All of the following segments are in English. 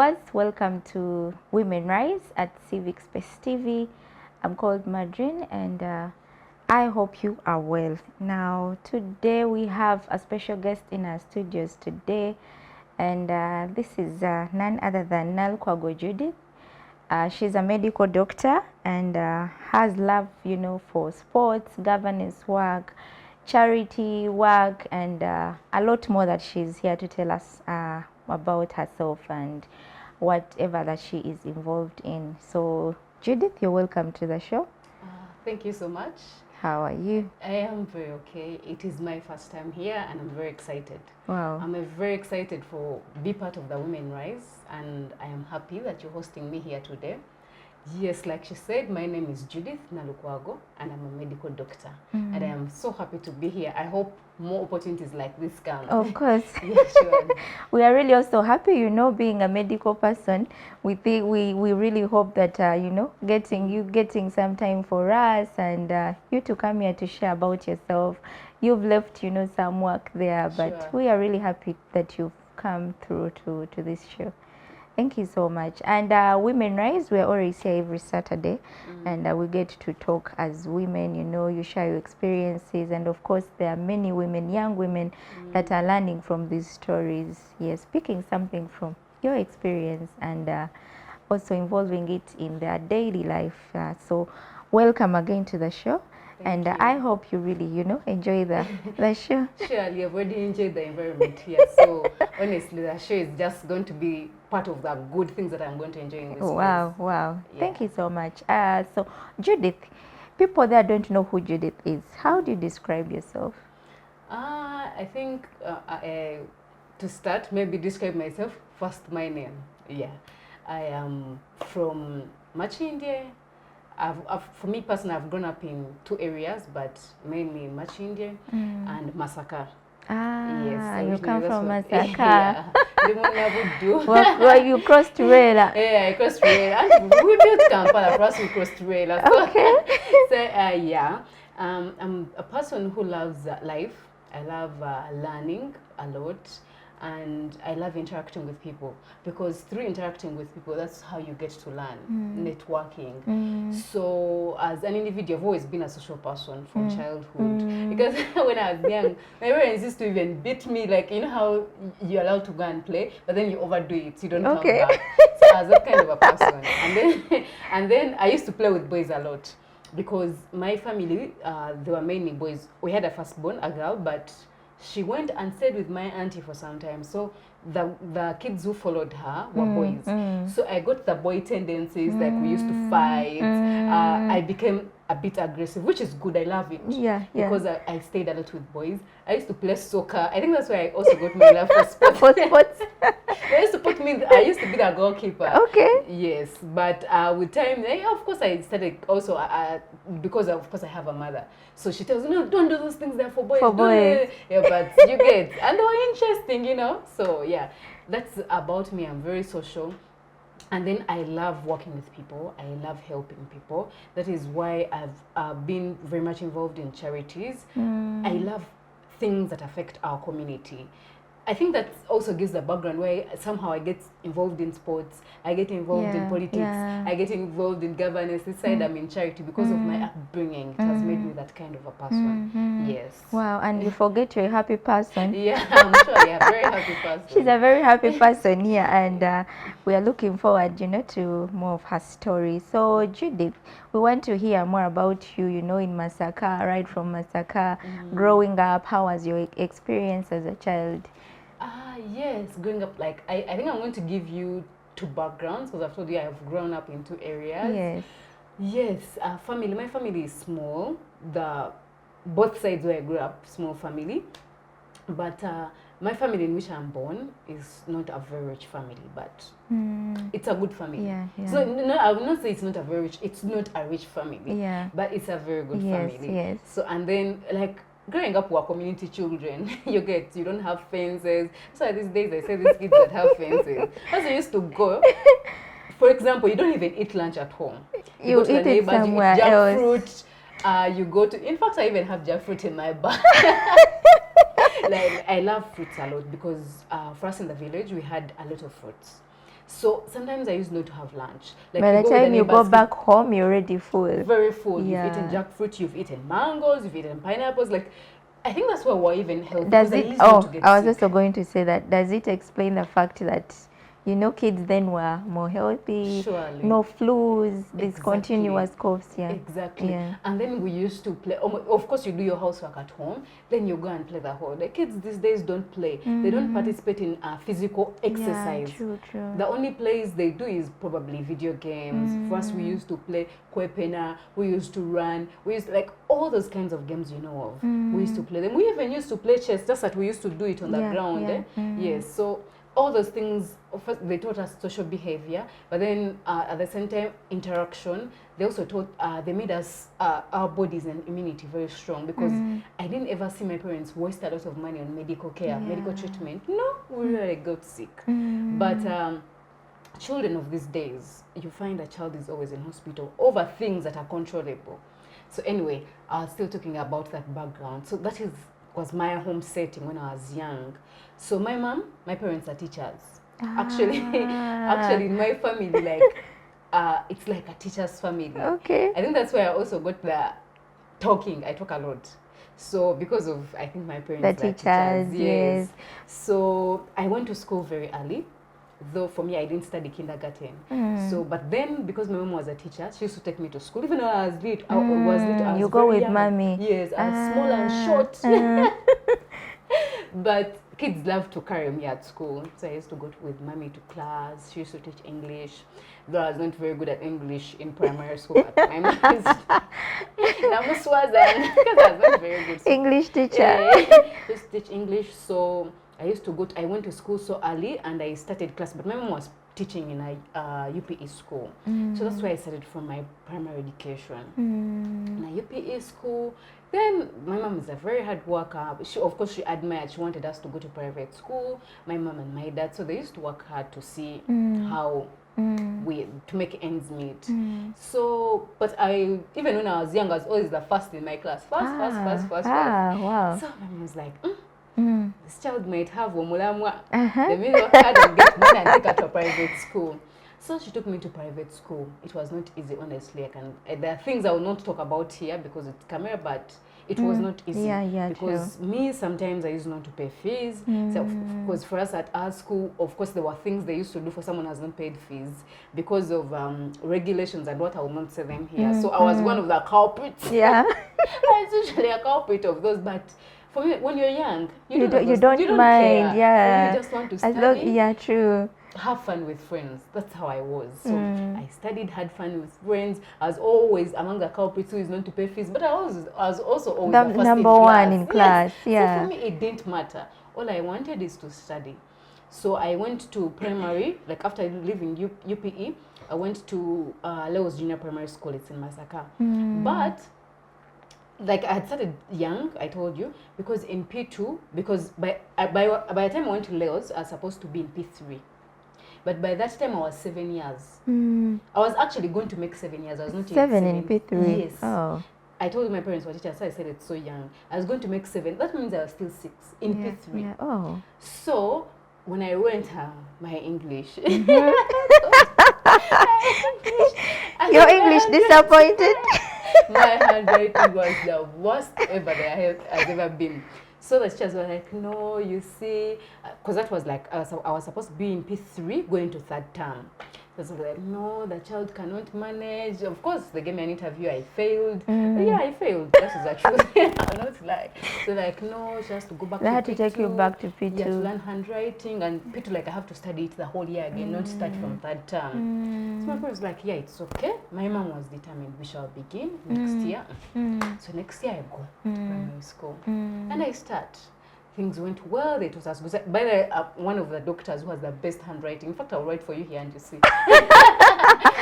viewers, welcome to Women Rise at Civic Space TV. I'm called Madreen, and I hope you are well. Now, today we have a special guest in our studios today, and this is none other than Nalukwago Judith. She's a medical doctor and has love, for sports, governance work, charity work, and a lot more that she's here to tell us about herself and whatever that she is involved in. So, Judith, you're welcome to the show. Thank you so much. How are you? I am very okay. It is my first time here and I'm very excited. Wow. I'm very excited for be part of the Women Rise, and I am happy that you're hosting me here today. Yes, like she said, my name is Judith Nalukwago and I'm a medical doctor. And I am so happy to be here. I hope more opportunities like this come. Of course. Yeah, sure. We are really also happy, being a medical person. We think we really hope that, getting some time for us and you to come here to share about yourself. You've left, some work there, but Sure. we are really happy that you've come through to this show. Thank you so much. And Women Rise, we're always here every Saturday, and we get to talk as women, you share your experiences, and of course there are many women, young women, that are learning from these stories, yes, picking something from your experience and also involving it in their daily life. So welcome again to the show. Thank you. I hope you really, enjoy the show. Surely, I've already enjoyed the environment here. So honestly, the show is just going to be part of the good things that I'm going to enjoy in this Wow, place. wow. Yeah. Thank you so much. So, Judith, people there don't know who Judith is. How do you describe yourself? I think to start, maybe describe myself. First, my name. Yeah, I am from Machindie. For me personally, I've grown up in two areas, but mainly Machindie and Masaka. Yes, You come from Masaka. Yeah, the one I would do. Well, you crossed Ruela. Yeah, I crossed Ruela. We built Kampala, for us we crossed Ruela. So, Okay. so yeah, I'm a person who loves life. I love learning a lot, and I love interacting with people, because through interacting with people, that's how you get to learn, networking. So as an individual, I've always been a social person from childhood, because when I was young, my parents used to even beat me, like, how you're allowed to go and play, but then you overdo it, you don't come back. So I was that kind of a person. And then I used to play with boys a lot, because my family, they were mainly boys. We had a firstborn, a girl, but she went and stayed with my auntie for some time. So the kids who followed her were boys. So I got the boy tendencies, like we used to fight. I became a bit aggressive, which is good. I love it. Yeah. Because I stayed a lot with boys. I used to play soccer. I think that's why I also got my love for sports. For sports. They used to put me, I used to be the goalkeeper. Okay. Yes, but with time, of course, I started also, because of course I have a mother. So she tells me, no, don't do those things, they're for boys. For boys. Yeah, but you get, and they were interesting, So yeah, that's about me. I'm very social. And then I love working with people. I love helping people. That is why I've been very much involved in charities. I love things that affect our community. I think that also gives the background where somehow I get involved in sports, I get involved in politics, I get involved in governance. This side I'm in charity because of my upbringing. It has made me that kind of a person. Yes. Wow, and you forget you're a happy person. Yeah, I'm sure. Yeah, very happy person. She's a very happy person here, and we are looking forward, to more of her story. So, Judith, we want to hear more about you, in Masaka, right from Masaka, growing up. How was your experience as a child? Yes, growing up, like, I think I'm going to give you two backgrounds, because I've told you I've grown up in two areas. Yes, family. My family is small. Both sides where I grew up, small family. But my family in which I'm born is not a very rich family, but it's a good family. Yeah. So no, I will not say it's not a very rich. It's not a rich family. Yeah. But it's a very good family. Yes. So and then like, growing up, we're community children. You don't have fences. So these days, I say these kids that have fences. As I used to go, for example, you don't even eat lunch at home. You go to eat it somewhere you eat else. Jackfruit. You go to. In fact, I even have jackfruit in my bag. Like, I love fruits a lot, because for us in the village, we had a lot of fruits. So sometimes I used not to have lunch. Like By the go with time you go neighbors, back home, you're already full. very full. Yeah. You've eaten jackfruit, you've eaten mangoes, you've eaten pineapples. Like, I think that's why we're even healthy. Does because at it? least not to Oh, get I was sick. also going to say that. Does it explain the fact that, you know, kids then were more healthy, Surely. no flus, this Exactly. continuous coughs? Yeah. Exactly. Yeah. And then we used to play. Of course, you do your housework at home. Then you go and play the whole. The kids these days don't play. They don't participate in physical exercise. Yeah, true, true. The only plays they do is probably video games. For us, we used to play kwepena. We used to run. We used like all those kinds of games you know of. We used to play them. We even used to play chess. Just that we used to do it on the ground. Yes. So all those things, first they taught us social behavior, but then at the same time interaction. They also taught, they made us, our bodies and immunity very strong, because I didn't ever see my parents waste a lot of money on medical care, medical treatment. No, we really got sick. But children of these days, you find a child is always in hospital over things that are controllable. So anyway, I was still talking about that background. So that was my home setting when I was young. So my parents are teachers. Actually, in my family, like, it's like a teacher's family. Okay. I think that's where I also got the talking. I talk a lot. So because of, I think my parents The are teachers, yes. So I went to school very early. Though for me, I didn't study kindergarten. So, but then because my mom was a teacher, she used to take me to school. Even though I was little, I was you go very with young. mommy. Yes, I was small and short. But kids love to carry me at school. So I used to go with mommy to class. She used to teach English. Though I was not very good at English in primary school at the time. Because I was not very good. English teacher. Just teach English. So I went to school so early and I started class. But my mom was teaching in a UPE school. So that's where I started from my primary education. In a UPE school. Then my mom is a very hard worker. Of course, she admired. She wanted us to go to private school. My mom and my dad. So they used to work hard to see how to make ends meet. So, but even when I was young, I was always the first in my class. First. Wow. So my mom was like, this child might have Womulamwa. They may work hard and get money and take her to a private school. So she took me to private school. It was not easy, honestly. There are things I will not talk about here because it's camera, but it was not easy. Because me, sometimes I used not to pay fees. So, because for us at our school, of course, there were things they used to do for someone who has not paid fees because of regulations and what I will not say them here. So I was one of the culprits. Yeah. I was usually a culprit of those, but for me, when you're young, you don't mind. care. Yeah. So you just want to study. True. Have fun with friends. That's how I was. So I studied, had fun with friends. I was always among the culprits who is known to pay fees, but I was also always the first number one in class. Yeah. So for me, it didn't matter. All I wanted is to study. So I went to primary, like after leaving UPE, I went to Lewis Junior Primary School. It's in Masaka. But like I had started young, I told you, because in P2, because by the time I went to Leos, I was supposed to be in P3. But by that time, I was 7 years. I was actually going to make 7 years. I was not yet 7 in P3. Yes. Oh. I told my parents were teachers, so I said it's so young. I was going to make 7. That means I was still 6 in P3. Yeah. Oh. So when I went, my English. Your English disappointed? My handwriting was the worst ever that I've ever been. So the teachers were like, no, you see, because that was like, I was supposed to be in P3 going to 3rd term. So they were like, no, the child cannot manage. Of course, they gave me an interview, I failed. Yeah, I failed. That is the truth. I'm not lying. So like, no, she has to go back to P2. They had to take you back to P2. Yeah, to learn handwriting. And P2, like, I have to study it the whole year again, not start from 3rd term. So my parents were like, yeah, it's okay. My mom was determined we shall begin next year. So next year I go to primary school. And I start. Things went well. It was as good. By the way, one of the doctors who has the best handwriting. In fact, I'll write for you here and you see. My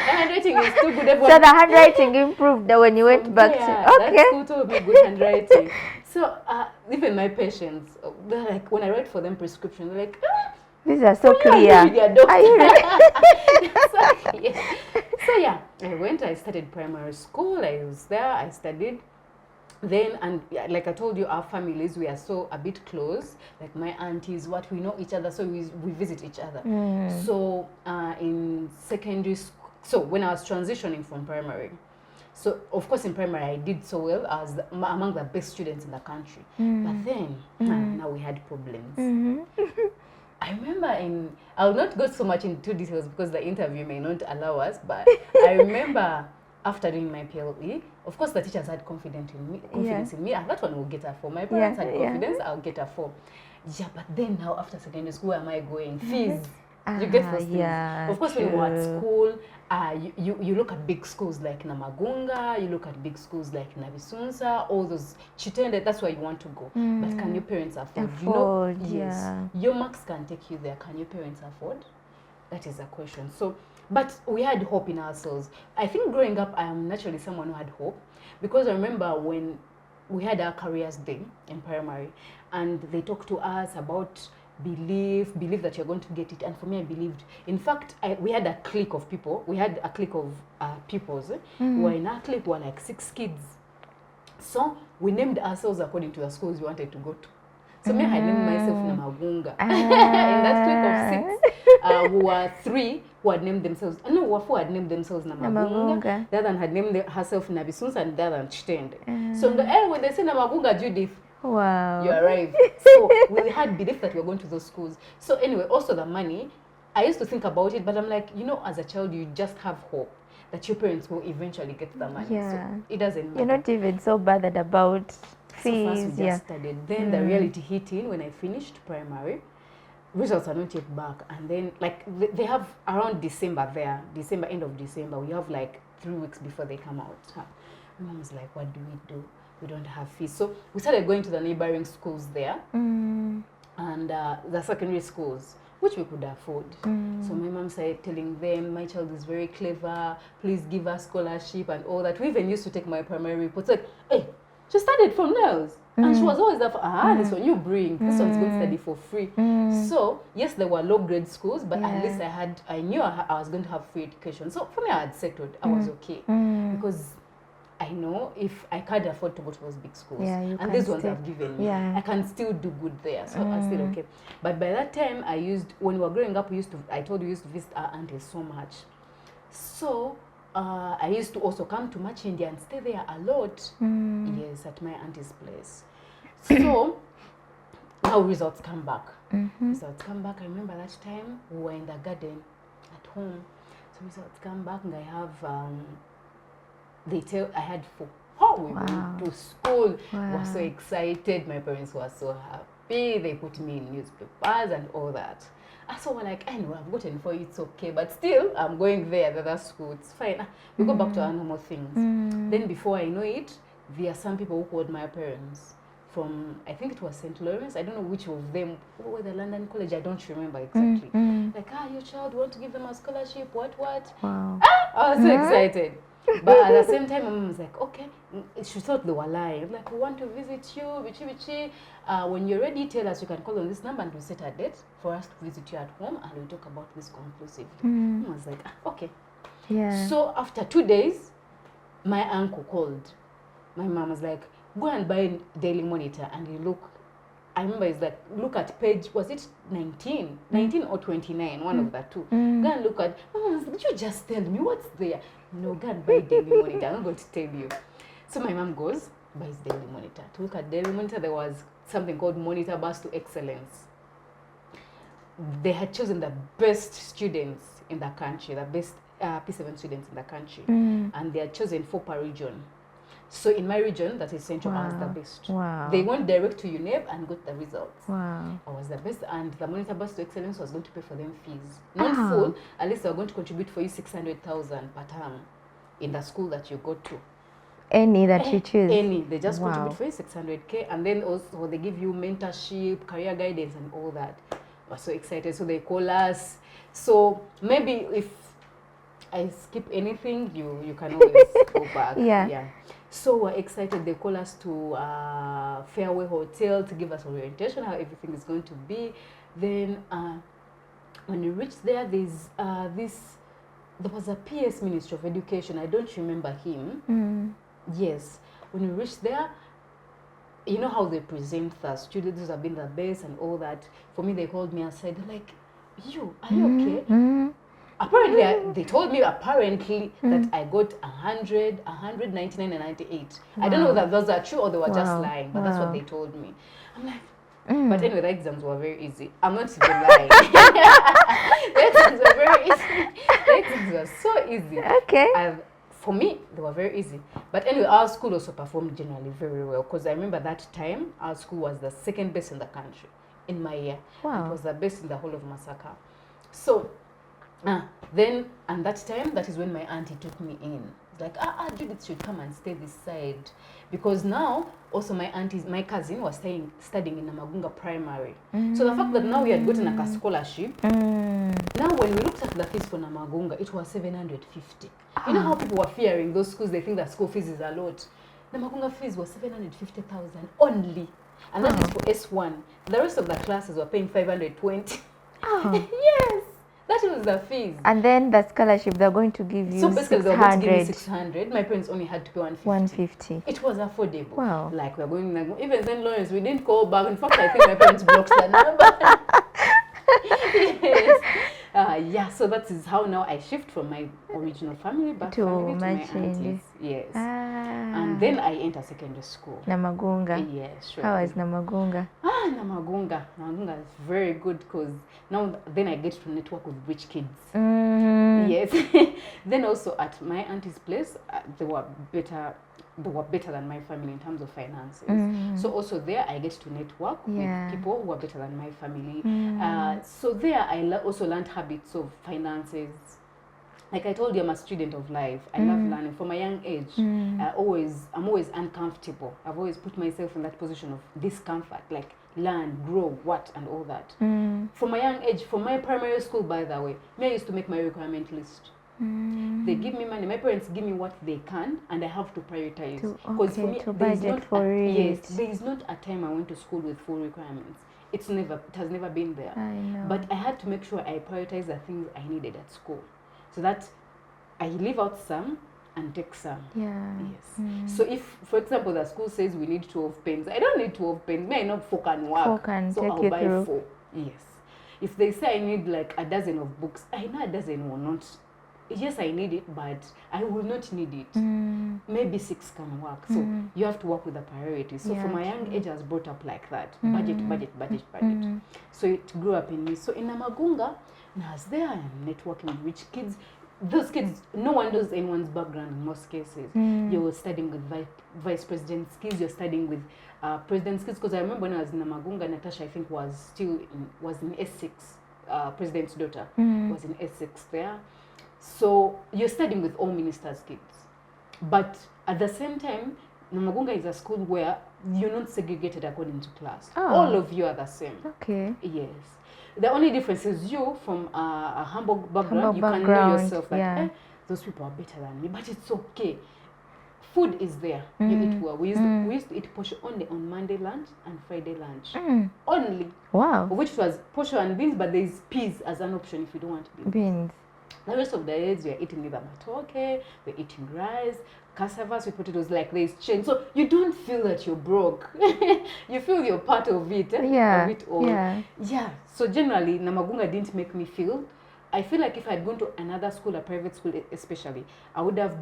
handwriting is too good. Everyone, so the handwriting improved when you went back to. Okay. That school told me good handwriting. So even my patients, they're like, when I write for them prescription, they're like, these are so clear. Are you So yeah, I went. I started primary school. I was there. I studied. then, and yeah, like I told you, our families, we are so a bit close, like my aunties, what, we know each other, so we visit each other. So in secondary school, so when I was transitioning from primary, so of course in primary I did so well, I was among the best students in the country, but then now we had problems. I remember I'll not go so much into details because the interview may not allow us, but I remember after doing my PLE, of course the teachers had confidence in me, and that one will get a 4. My parents had confidence, I'll get a 4. Yeah, but then now after secondary school, where am I going? Fees. You get those things. Of course, when you were at school, you look at big schools like Namagunga, you look at big schools like Nabisunsa, all those Chitende, that's where you want to go. But can your parents afford? You know, yes. Your marks can take you there. Can your parents afford? That is a question. So, but we had hope in ourselves. I think growing up, I am naturally someone who had hope, because I remember when we had our careers day in primary, and they talked to us about believe that you're going to get it. And for me, I believed. In fact, we had a clique of people. We had a clique of pupils. We were in our clique, we were like 6 kids. So we named ourselves according to the schools we wanted to go to. So me, I named myself Namagunga. In that clique of 6, we were 3 who had named themselves, no, 4 had named themselves Namagunga. The other one had named herself Nabisunsa, and the other one Chitende. So when they say Namagunga, Judith, wow, you arrived. So we had belief that we were going to those schools. So anyway, also the money, I used to think about it, but I'm like, you know, as a child, you just have hope that your parents will eventually get the money. So it doesn't matter. You're not even so bothered about fees. So first we just started. Then the reality hit in when I finished primary. Results are not yet back. And then, like, they have around December there, end of December, we have like 3 weeks before they come out. My mom was like, what do we do? We don't have fees. So we started going to the neighboring schools there, and the secondary schools, which we could afford. So my mom started telling them, my child is very clever, please give us scholarship and all that. We even used to take my primary reports, like, hey, she studied from nails. And she was always there for, this one you bring, this one's going to study for free. So yes, there were low grade schools, but at least I knew I was going to have free education. So for me, I had settled, I was okay. Because I know if I can't afford to go to those big schools, and these ones have given me, I can still do good there. So I still okay. But by that time, when we were growing up, I told you, we used to visit our aunties so much. So I used to also come to Machindi and stay there a lot. Yes, at my auntie's place. So now results come back. Results come back. I remember that time we were in the garden at home. So results come back, and I have I had 4. We went to school. We were so excited. My parents were so happy. They put me in newspapers and all that. So we're like, anyway, I've gotten 4, it's okay. But still, I'm going there, the other school. It's fine. We go back to our normal things. Then before I know it, there are some people who called my parents from, I think it was St. Lawrence. I don't know which of them. Who were the London College? I don't remember exactly. Like, your child, want to give them a scholarship? What? Wow. I was so excited. But at the same time, my mom was like, okay. She thought they were lying. Like, we want to visit you, bichi. When you're ready, tell us. You can call on this number and we'll set a date for us to visit you at home, and we'll talk about this conclusively. I was like, okay. Yeah. So after 2 days, my uncle called. My mom was like, go and buy Daily Monitor and you look. I remember it's like, look at page, was it 19? 19 or 29, one of the two. Go and look at, Mom, did you just tell me what's there? No, go and buy Daily Monitor. I'm not going to tell you. So my mom goes, buys Daily Monitor. To look at Daily Monitor, there was something called Monitor Bus to Excellence. They had chosen the best students in the country, the best P7 students in the country. And they had chosen 4 per region. So in my region, that is Central, I was the best. They went direct to UNEB and got the results. I was the best, and the Monitor Bus to Excellence was going to pay for them fees. Not full, at least they were going to contribute for you 600,000 per term in the school that you go to. Any that you choose? Any. They just contribute for you 600K, and then also they give you mentorship, career guidance, and all that. I was so excited, so they call us. So maybe if I skip anything, you can always go back. Yeah. So we're excited. They call us to Fairway Hotel to give us orientation, how everything is going to be. Then when we reached there, there was a PS Minister of Education. I don't remember him. Yes. When we reached there, you know how they present the students have been the best and all that. For me, they called me aside. They're like, "You, are you okay?" Apparently, they told me apparently that I got 100, 199, and 98. I don't know that those are true or they were just lying, but that's what they told me. I'm like, but anyway, the exams were very easy. I'm not even lying. The exams were very easy. The exams were so easy. Okay. For me, they were very easy. But anyway, our school also performed generally very well, because I remember that time our school was the second best in the country in my year. Wow. It was the best in the whole of Masaka. So then, and that time, that is when my auntie took me in. It's like, Judith should come and stay this side. Because now, also my cousin was studying in Namagunga Primary. So the fact that now we had gotten a scholarship, now when we looked at the fees for Namagunga, it was 750. You know how people were fearing those schools, they think that school fees is a lot. Namagunga fees was 750,000 only. And that is for S1. The rest of the classes were paying 520. Yes. That was the fees. And then the scholarship, they're going to give you so basically 600. they were going to give me 600. My parents only had to pay 150. It was affordable. Wow. Like we're going, like, even St. Lawrence, we didn't call back. In fact, I think my parents blocked the number. Yes. Yeah, so that is how now I shift from my original family back to my aunties. Yes. And then I enter secondary school. Namagunga. Yes, sure. How is Namagunga? Namagunga. Namagunga is very good because now then I get to network with rich kids. Yes. Then also at my auntie's place, they were better than my family in terms of finances. So also there I get to network with people who are better than my family. So there I also learned habits of finances. Like I told you, I'm a student of life. I love learning. From a young age, I'm always uncomfortable. I've always put myself in that position of discomfort, like learn, grow, what, and all that. From a young age, from my primary school, by the way, I used to make my requirement list. They give me money. My parents give me what they can, and I have to prioritize. Because for me, there is not a time I went to school with full requirements. It has never been there. I know. But I had to make sure I prioritize the things I needed at school, so that I leave out some and take some. Yes. So if, for example, the school says we need 12 pens, I don't need 12 pens. May I not 4 can work. 4 can so take I'll you buy through. 4. Yes. If they say I need like a dozen of books, I know a dozen will not. Yes, I need it, but I will not need it. Maybe 6 can work. So you have to work with the priorities. So from a young age, I was brought up like that. Budget. So it grew up in me. So in Namagunga, when I was there, I'm networking with rich kids. Those kids, no one knows anyone's background in most cases. You're studying with vice president's kids, you're studying with president's kids. Because I remember when I was in Namagunga, Natasha, I think, was in Essex. President's daughter was in Essex there. So you're studying with all ministers' kids. But at the same time, Namagunga is a school where you're not segregated according to class. All of you are the same. Okay. Yes. The only difference is you, from a humble background, you can know yourself that those people are better than me, but it's okay. Food is there. You eat well. We used to eat posho only on Monday lunch and Friday lunch. Only. Wow. Which was posho and beans, but there's peas as an option if you don't want beans. The rest of the days, we're eating either matoke, we're eating rice, cassava, sweet potatoes, like there's change. So you don't feel that you're broke. You feel you're part of it. Of it all. Yeah. So generally, Namagunga didn't make me feel. I feel like if I had gone to another school, a private school especially, I would have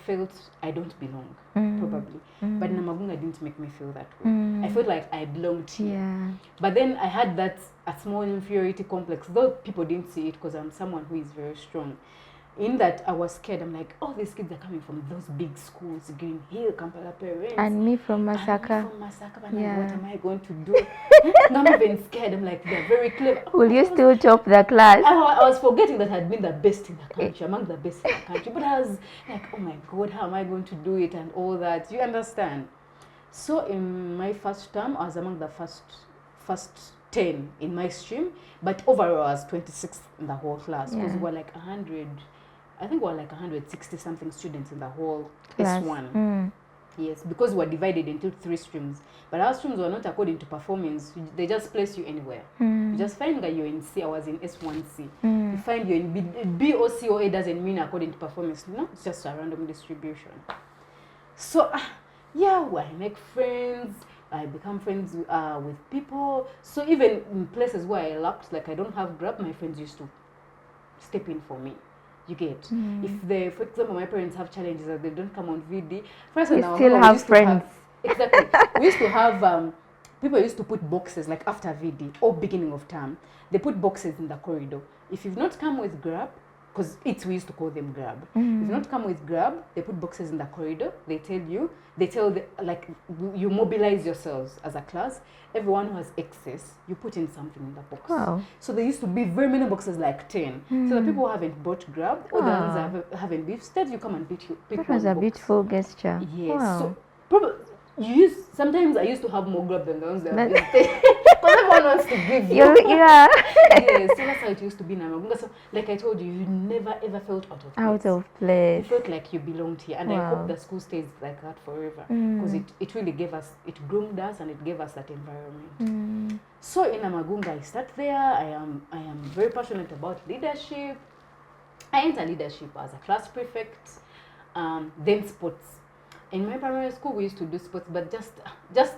felt I don't belong, probably. But Namagunga didn't make me feel that way. I felt like I belonged here. But then I had a small inferiority complex, though people didn't see it because I'm someone who is very strong. In that I was scared. I'm like, oh, these kids are coming from those big schools, Green Hill, Kampala Parents. And me from Masaka. What am I going to do? I'm even scared. I'm like, they're very clever. Will you still top the class? I was forgetting that I'd been the best in the country, among the best in the country. But I was like, oh my God, how am I going to do it and all that? You understand? So in my first term, I was among the first 10 in my stream. But overall, I was 26th in the whole class. Because we were like 100... I think we were like 160 something students in the whole class. S1. Yes, because we were divided into 3 streams. But our streams were not according to performance. They just place you anywhere. You just find that you're in C. I was in S1C. You find you're in B or C or A doesn't mean according to performance. No, it's just a random distribution. So, I make friends. I become friends with people. So even in places where I lacked, like I don't have Grab, my friends used to step in for me. You get, if they, for example, my parents have challenges that they don't come on VD. First, You when I was still younger, we have used to friends. have exactly. We used to have people used to put boxes like after VD or beginning of term. They put boxes in the corridor. If you've not come with Grab, because it's we used to call them Grab. If you not come with Grab, they put boxes in the corridor. They tell the like you mobilize yourselves as a class. Everyone who has excess, you put in something in the box. Wow. So there used to be very many boxes, like 10. So the people who haven't bought Grab or the ones that haven't beef, instead you come and pick That one was a box. beautiful gesture. Yes. Wow. So probably sometimes I used to have more Grab than the ones that have visited. Because everyone wants to give you. Yeah. Yes, so that's how it used to be in Namagunga. So like I told you, you never ever felt out of place. Out of place. You felt like you belonged here. And I hope the school stays like that forever. Because it really gave us, it groomed us and it gave us that environment. So in Namagunga, I start there. I am very passionate about leadership. I enter leadership as a class prefect, then sports. In my primary school, we used to do sports, but just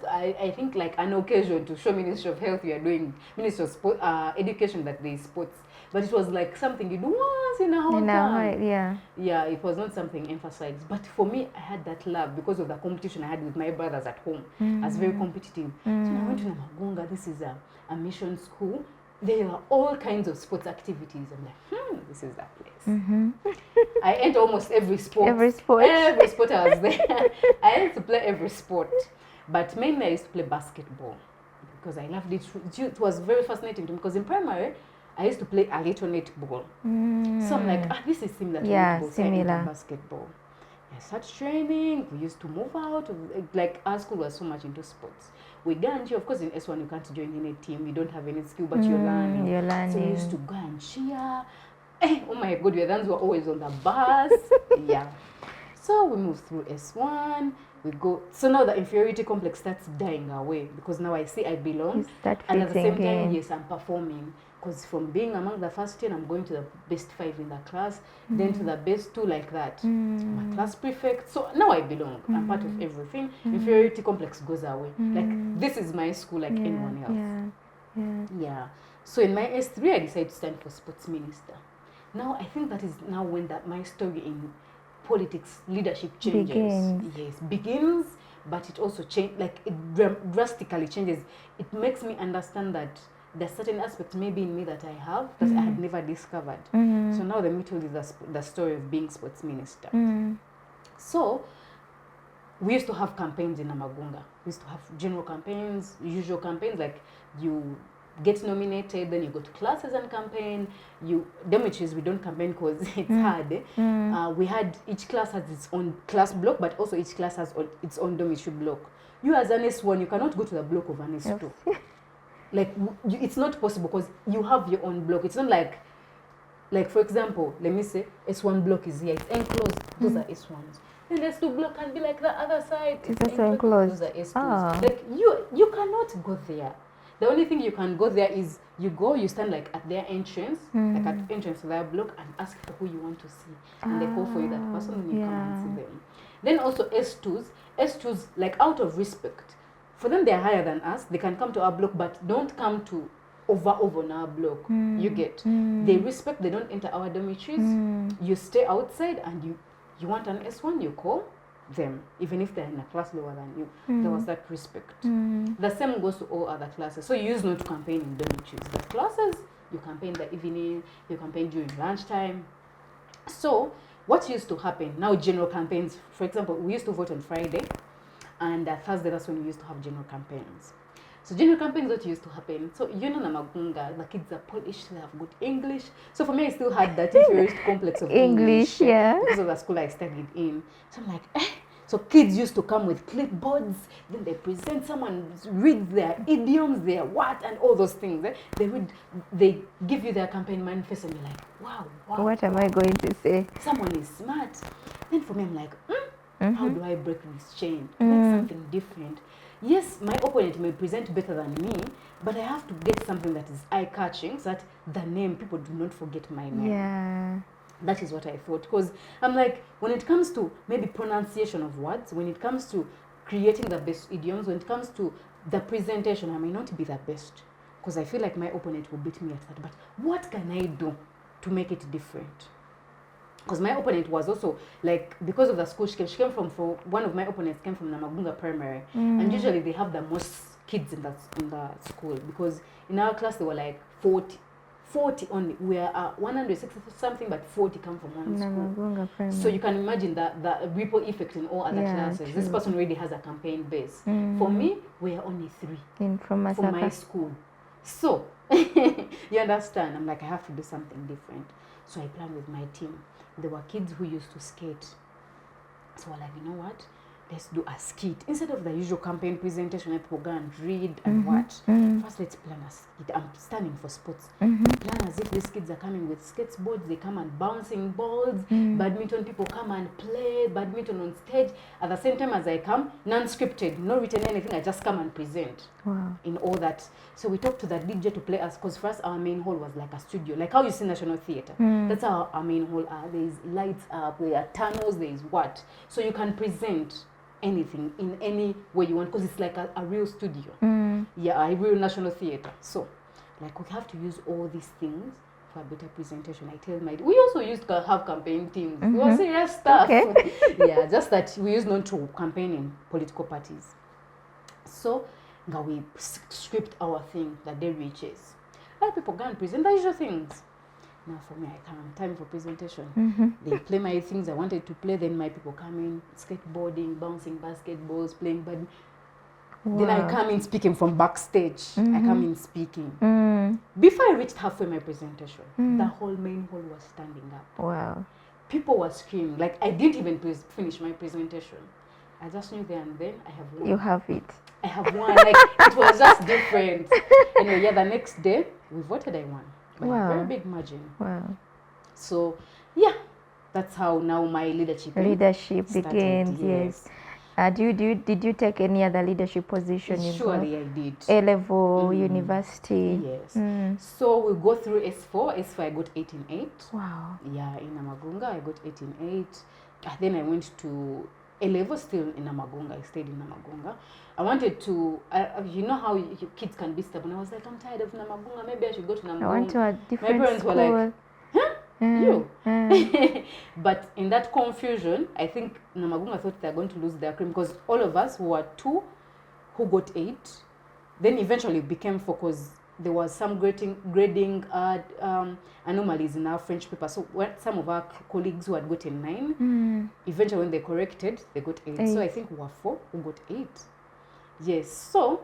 I think like an occasion to show Ministry of Health we are doing Ministry of Sport, Education that there is sports. But it was like something you do once in a whole time. Yeah. Yeah, it was not something emphasized. But for me, I had that love because of the competition I had with my brothers at home. I was very competitive. So when I went to Namagunga, this is a mission school. There are all kinds of sports activities. I'm like, this is that place. I enter almost every sport. Every sport. Every sport I was there. I used to play every sport. But mainly I used to play basketball because I loved it. It was very fascinating to me because in primary, I used to play a little netball. So I'm like, this is similar to netball. So I entered basketball. I started training. We used to move out. Like our school was so much into sports. We guarantee, of course, in S1 you can't join any team. You don't have any skill, but you're learning. So we used to go and cheer. Oh my God, we're the ones who were always on the bus. Yeah. So we moved through S1. We go. So now the inferiority complex starts dying away because now I see I belong. And at the same time, yes, I'm performing. Because from being among the first 10, I'm going to the best 5 in the class, then to the best 2, like that. I'm a class prefect. So now I belong. I'm part of everything. Inferiority complex goes away. Like, this is my school like anyone else. Yeah. So in my S3, I decided to stand for sports minister. Now, I think that is now when my story in politics, leadership changes. Begins, but it also changes, like it drastically changes. It makes me understand that there's certain aspects maybe in me that I have that I had never discovered. So now let me tell you the story of being sports minister. So we used to have campaigns in Namagunga. We used to have general campaigns, usual campaigns, like you get nominated, then you go to classes and campaign. Dormitories, we don't campaign because it's hard. We had, each class has its own class block, but also each class has its own dormitory block. You as an S1, you cannot go to the block of an S2. Like, it's not possible because you have your own block. It's not like for example, let me say S1 block is here, it's enclosed, those are S1s. Then S2 block can be like the other side, it's also enclosed. Those are S2s. Like, you cannot go there. The only thing you can go there is you stand like at their entrance, like at entrance to their block, and ask for who you want to see. And they call for you, that person, and you come and see them. Then also S2s, like out of respect, for them they're higher than us, they can come to our block, but don't come to over on our block. You get, they respect, they don't enter our dormitories. You stay outside, and you want an S1, you call them, even if they're in a class lower than you. There was that respect. The same goes to all other classes. So you used not to campaign in dormitories. The classes, you campaign the evening, you campaign during lunchtime. So what used to happen now, general campaigns, for example, we used to vote on Friday, and Thursday, that's when we used to have general campaigns. So general campaigns, what used to happen, so Namagunga, the kids are Polish, they have good English. So for me, I still had that inferiority complex of English, because of the school I studied in. So I'm like, So kids used to come with clipboards, then they present, someone reads their idioms, their what, and all those things. They give you their campaign manifesto, and you're like, wow. What am I going to say? Someone is smart. Then for me, I'm like, how do I break this chain? Make something different. Yes, my opponent may present better than me, but I have to get something that is eye-catching so that the name, people do not forget my name. Yeah. That is what I thought. Because I'm like, when it comes to maybe pronunciation of words, when it comes to creating the best idioms. When it comes to the presentation, I may not be the best because I feel like my opponent will beat me at that. But what can I do to make it different? Because my opponent was also like, because of the school she came from, for one of my opponents came from Namagunga Primary, and usually they have the most kids in the school, because in our class there were like 40 only. We are 160 something, but 40 come from one Namagunga school. Primary. So you can imagine the ripple effect in all other classes. True. This person already has a campaign base. For me, we are only 3 from my school. So you understand? I'm like, I have to do something different. So I planned with my team. There were kids who used to skate. So we're like, you know what? Let's do a skit. Instead of the usual campaign presentation where people go and read and watch, first let's plan a skit. I'm standing for sports. Plan as if these kids are coming with skateboards, they come and bouncing balls, badminton, people come and play badminton on stage. At the same time as I come, non-scripted, not written anything, I just come and present. Wow. In all that. So we talked to the DJ to play us, because for us our main hall was like a studio, like how you see National Theatre. That's how our main hall are. There is lights up, there are tunnels, there is what. So you can present anything in any way you want, because it's like a real studio. Yeah, a real National Theatre. So like we have to use all these things for a better presentation. I tell my, we also used to have campaign teams. We were serious stuff. Okay. Yeah, just that we used not to campaign in political parties. So now we script our thing the day reaches. Let people go and present the usual things. Now for me, I come time for presentation. They play my things I wanted to play, then my people come in, skateboarding, bouncing basketballs, playing badminton. Then I come in speaking from backstage. I come in speaking. Before I reached halfway my presentation, the whole main hall was standing up. Wow. People were screaming. Like I didn't even finish my presentation. I just knew there and then I have won. You have it. I have won. Like it was just different. Anyway, yeah, the next day we voted, I won. By a very big margin. Wow. So yeah, that's how now my leadership begins. Yes. Did you take any other leadership position? Surely I did. A-level, university. Yes. So we go through S4. S4 I got 18.8. Wow. Yeah, in Namagunga I got 18.8. Then I went to A-level still in Namagunga. I stayed in Namagunga. I wanted to, you know how kids can be stubborn. I was like, I'm tired of Namagunga. Maybe I should go to Namagunga. I went to a different My parents school. were like, huh? You? But in that confusion, I think Namagunga thought they're going to lose their cream, because all of us were 2 who got 8. Then eventually it became 4, because there was some grading anomalies in our French paper. So some of our colleagues who had gotten 9, eventually when they corrected, they got 8. So I think we were 4 who got 8. Yes. So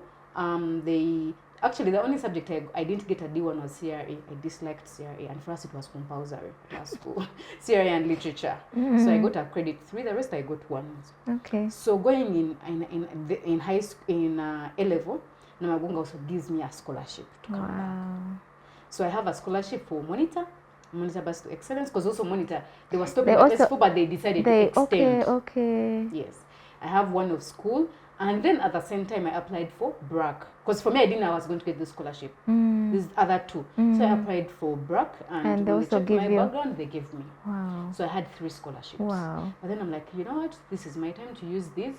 actually the only subject I didn't get a D1 was CRA. I disliked CRA, and for us it was compulsory at our school. CRA and literature. So I got a credit 3. The rest I got 1s. Okay. So going in high school, in A-level, Namagunga also gives me a scholarship to come back. So I have a scholarship for monitor bus to excellence, because also monitor, they were stopping at S4, but they decided to extend. Okay. Yes. I have one of school, and then at the same time I applied for BRAC, because for me I didn't know I was going to get the scholarship. These other 2. So I applied for BRAC, and they also gave my background, they gave me. Wow. So I had 3 scholarships. Wow. But then I'm like, you know what, this is my time to use this.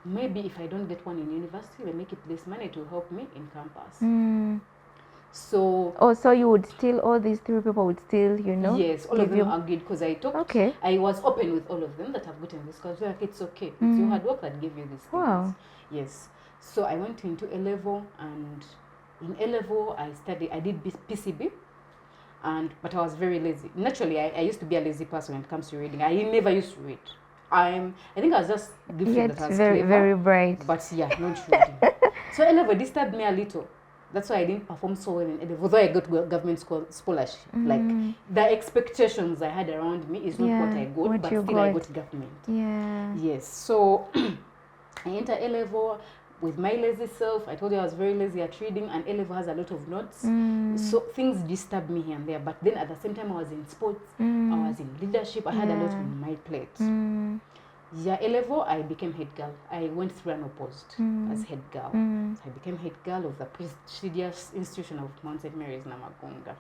Maybe if I don't get one in university, they make it this money to help me in campus. So so you would still, all these 3 people would still, yes, all of them agreed, because I talked. Okay. I was open with all of them that I've gotten this, because like, it's okay. It's your hard work that gave you these things. Wow. Yes. So I went into A-level, and in A-level I did PCB, but I was very lazy. Naturally, I used to be a lazy person when it comes to reading. I never used to read. I think I was just gifted that I was very, clever, very bright. But yeah, not reading. So A-level disturbed me a little. That's why I didn't perform so well in A-level, although I got government scholarship. Like the expectations I had around me is not what I got, but still I got government. Yeah. Yes. So I enter A-level with my lazy self. I told you I was very lazy at reading, and A-level has a lot of notes. So things disturbed me here and there. But then at the same time, I was in sports, I was in leadership. I had a lot on my plate. Yeah, A-level, I became head girl. I went through unopposed as head girl. So I became head girl of the prestigious institution of Mount St. Mary's Namagunga.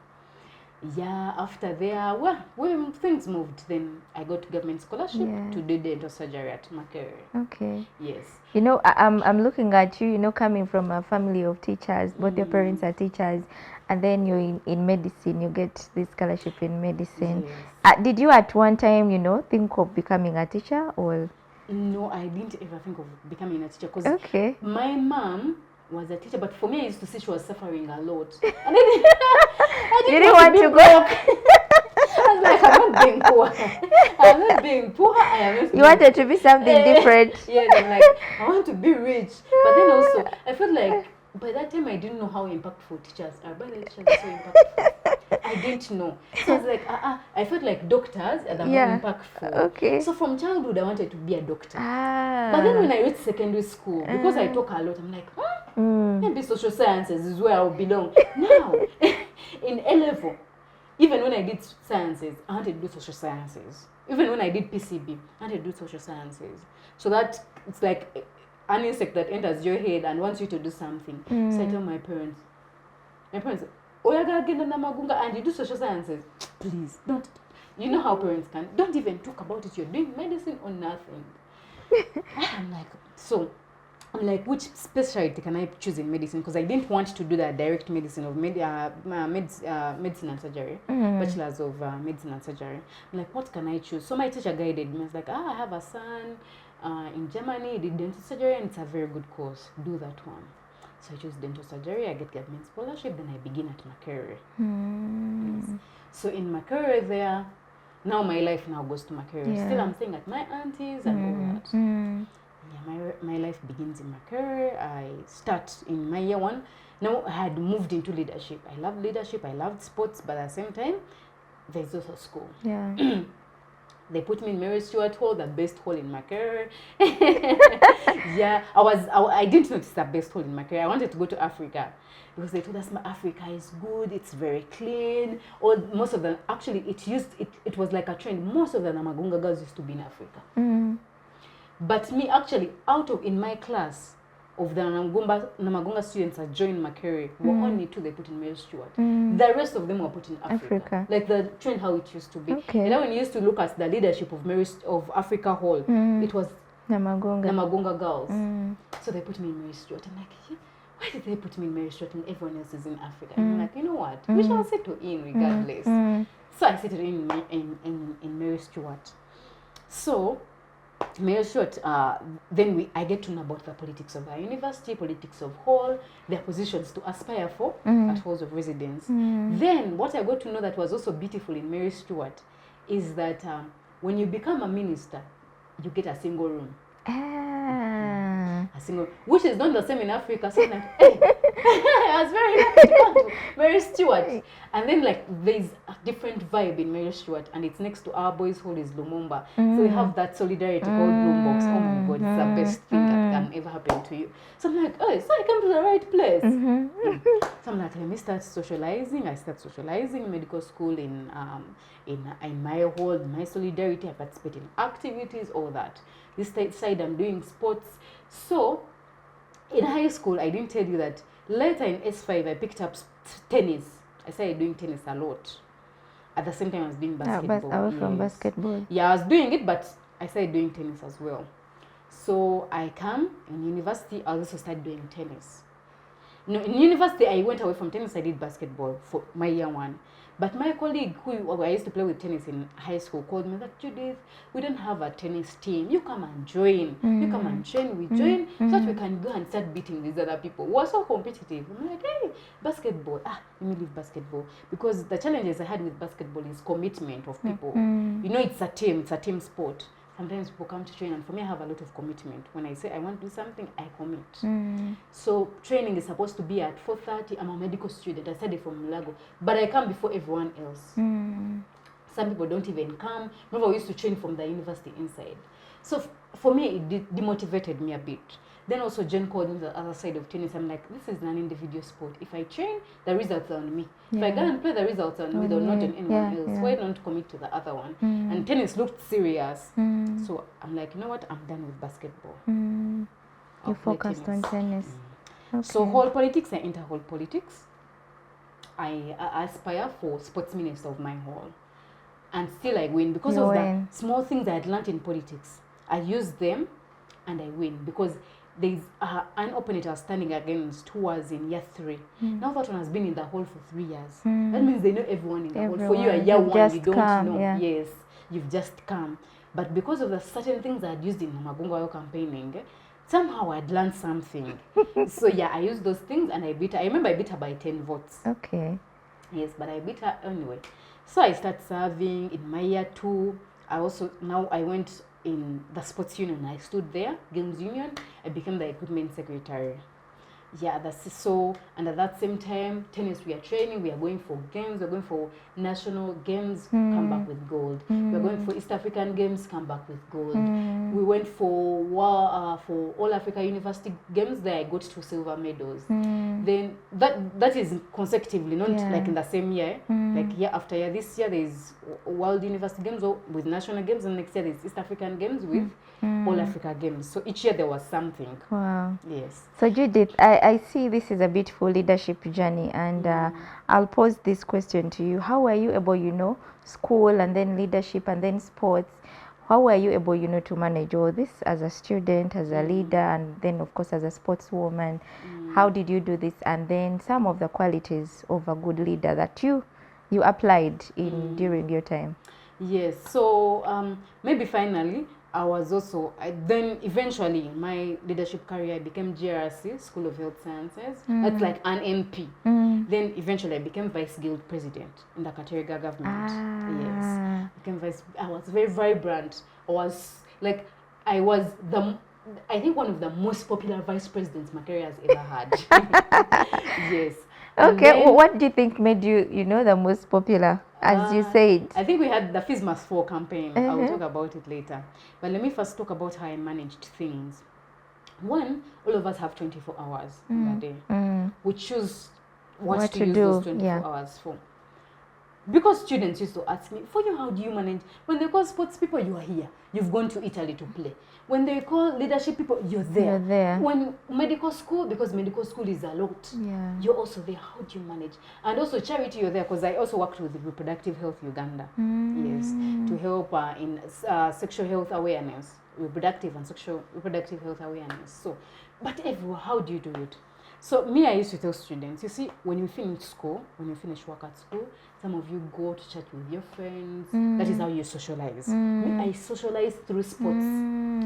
Yeah, after there, well, when things moved, then I got government scholarship to do dental surgery at Makerere. Okay. Yes. You know, I'm looking at you, you know, coming from a family of teachers, both your parents are teachers, and then you're in medicine, you get this scholarship in medicine. Yes. Did you at one time, you know, think of becoming a teacher or? No, I didn't ever think of becoming a teacher because Okay. my mom was a teacher, but for me, I used to see she was suffering a lot. And then I You didn't didn't want want to to be go. broke. I was like, I'm not being poor. I'm not being poor. I am not You wanted to be something different. Yes, I'm like, I want to be rich. But then also, I felt like by that time I didn't know how impactful teachers are. But the teachers are so impactful. I didn't know. So I was like, I felt like doctors are the more impactful. Okay. So from childhood, I wanted to be a doctor. Ah. But then when I reached secondary school, because I talk a lot, I'm like, maybe social sciences is where I belong. Now, in A-level, even when I did sciences, I wanted to do social sciences. Even when I did PCB, I wanted to do social sciences. So that it's like an insect that enters your head and wants you to do something. So I tell my parents, Oyaga genda na magunga and you do social sciences. Please don't. You know how parents can. Don't even talk about it. You're doing medicine or nothing. I'm like, which specialty can I choose in medicine? Because I didn't want to do that direct medicine of medicine and surgery, bachelor's of medicine and surgery. I'm like, what can I choose? So my teacher guided me. I was like, I have a son in Germany, he did dental surgery, and it's a very good course. Do that one. So I chose dental surgery. I get government scholarship. Then I begin at Makerere. Yes. So in Makerere there, now my life now goes to Makerere. Still, I'm staying at my auntie's and all that. Yeah, my life begins in Makerere. I start in my year one. Now I had moved into leadership. I loved leadership. I loved sports, but at the same time, there's also school. Yeah. They put me in Mary Stewart Hall, the best hall in Makerere. Yeah, I didn't notice the best hall in Makerere. I wanted to go to Africa because they told us Africa is good, it's very clean. Or most of them, actually, it was like a trend. Most of the Namagunga girls used to be in Africa. But me, actually, in my class of the Namagunga students that joined Makerere, were only two they put in Mary Stewart. The rest of them were put in Africa. Like the trend how it used to be. Okay. And then when you used to look at the leadership of Africa Hall, it was Namagunga girls. So they put me in Mary Stewart. I'm like, why did they put me in Mary Stewart and everyone else is in Africa? And I'm like, you know what? We shall settle in regardless. So I settled in Mary Stewart. So Mary Stewart, then I get to know about the politics of the university, politics of hall, their positions to aspire for at halls of residence. Then what I got to know that was also beautiful in Mary Stewart is that when you become a minister, you get a single room. A single, which is not the same in Africa. So I'm like, hey, I was very happy to come to Mary Stewart. And then like there's a different vibe in Mary Stewart, and it's next to our boys' hall is Lumumba. So we have that solidarity called Bloombox. Oh my God, it's the best thing that can ever happen to you. So I'm like, oh, so I came to the right place. So I'm like, let me start socializing. I start socializing medical school in my hall, my solidarity. I participate in activities, all that. This side I'm doing sports. So in high school, I didn't tell you that later in S5 I picked up tennis. I started doing tennis a lot. At the same time I was doing basketball. I was from basketball. Yeah, I was doing it, but I started doing tennis as well. So I come in university, I also started doing tennis. No, in university I went away from tennis. I did basketball for my year one. But my colleague who I used to play with tennis in high school called me like, Judith, we don't have a tennis team. You come and join. You come and train. We join so that we can go and start beating these other people. We're so competitive. I'm like, hey, basketball. Let me leave basketball. Because the challenges I had with basketball is commitment of people. You know, it's a team sport. Sometimes people come to train, and for me, I have a lot of commitment. When I say I want to do something, I commit. So training is supposed to be at 4:30. I'm a medical student. I study from Mulago, but I come before everyone else. Some people don't even come. Remember, we used to train from the university inside. So for me, it demotivated me a bit. Then also Jen called me the other side of tennis. I'm like, this is an individual sport. If I train, the results are on me. If I go and play, the results are on me. They're not on anyone else. Why not commit to the other one? And tennis looked serious. So I'm like, you know what? I'm done with basketball. You focused on tennis. Okay. So hall politics, I enter hall politics. I aspire for sports minister of my hall. And still I win because You of win. the small things I had learned in politics. I use them and I win because there's an opponent I was standing against who was in year 3. Now that one has been in the hall for 3 years. That means they know everyone in the hall. For you, a year 1, you don't know. Yeah. Yes, you've just come. But because of the certain things I had used in Magunga campaigning, somehow I'd learned something. So yeah, I used those things and I beat her. I remember I beat her by 10 votes. Okay. Yes, but I beat her anyway. So I started serving in my year 2. Now I went in the sports union. I stood there, games union. I became the equipment secretary. Yeah, that's so. And at that same time, tennis, we are training. We are going for games. We're going for national games. Come back with gold. We're going for East African games. Come back with gold. We went for All Africa University games. There I got 2 silver medals. Then that is consecutively, not like in the same year. Like year after year. This year there is World University Games with national games, and next year there's East African games with All Africa games. So each year there was something. Wow. Yes. So Judith, I see this is a beautiful leadership journey, and I'll pose this question to you. How were you able, school and then leadership and then sports, how were you able, to manage all this as a student, as a leader, and then of course as a sportswoman? How did you do this? And then some of the qualities of a good leader that you applied in during your time. Yes. So maybe finally then eventually in my leadership career I became GRC, School of Health Sciences. That's like an MP. Then eventually I became Vice Guild President in the Kateriga government. Yes. I was very vibrant. I think one of the most popular vice presidents Makerere has ever had. Yes. Okay, then, what do you think made you, the most popular, as you said? I think we had the Fizz Must 4 campaign. I will talk about it later. But let me first talk about how I managed things. One, all of us have 24 hours in a day. We choose what to use those 24 hours for. Because students used to ask me, for you, how do you manage? When they call sports people, you are here. You've gone to Italy to play. When they call leadership people, you're there. When medical school, because medical school is a lot, you're also there. How do you manage? And also charity, you're there, because I also worked with Reproductive Health Uganda. Yes, to help in sexual health awareness, reproductive health awareness. So, but everywhere, how do you do it? So me, I used to tell students, you see, when you finish school, when you finish work at school, some of you go to chat with your friends. That is how you socialize. Me, I socialize through sports.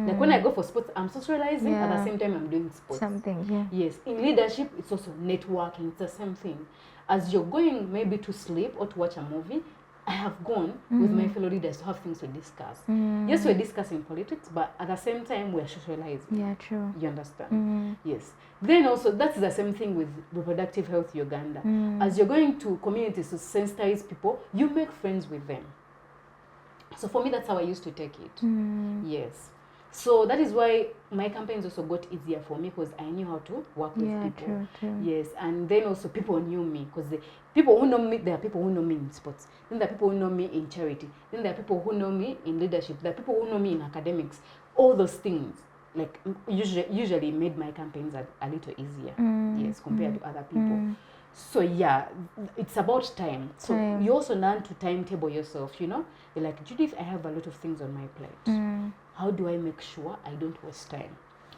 Like when I go for sports, I'm socializing. At the same time, I'm doing sports. Yes. In leadership, it's also networking. It's the same thing. As you're going maybe to sleep or to watch a movie, I have gone with my fellow leaders to have things to discuss. Yes, we're discussing politics, but at the same time, we're socializing. Yeah, true. You understand? Yes. Then also, that's the same thing with Reproductive Health Uganda. As you're going to communities to sensitize people, you make friends with them. So for me, that's how I used to take it. Yes. So that is why my campaigns also got easier for me, because I knew how to work with people. True. Yes, and then also people knew me, because the people who know me, there are people who know me in sports. Then there are people who know me in charity. Then there are people who know me in leadership. There are people who know me in academics. All those things, like usually made my campaigns a little easier. Yes, compared to other people. So yeah, it's about time. So you also learn to timetable yourself, You're like, Judith, I have a lot of things on my plate. How do I make sure I don't waste time?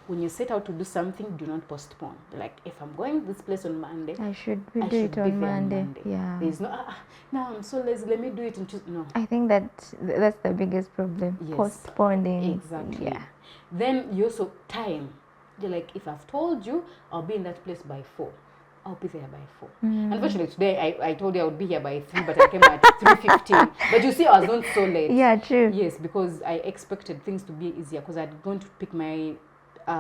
When you set out to do something, do not postpone. Like, if I'm going this place on Monday, I should do it on Monday. Yeah. There's no, now I'm so lazy, let me do it on Tuesday. No. I think that's the biggest problem. Yes. Postponing. Exactly. Yeah. Then you also time. You're like, if I've told you I'll be in that place by 4, I'll be there by 4. Unfortunately, today I told you I would be here by 3, but I came at 3:15. But you see, I was not so late. Yeah, true. Yes, because I expected things to be easier, because I'd gone to pick my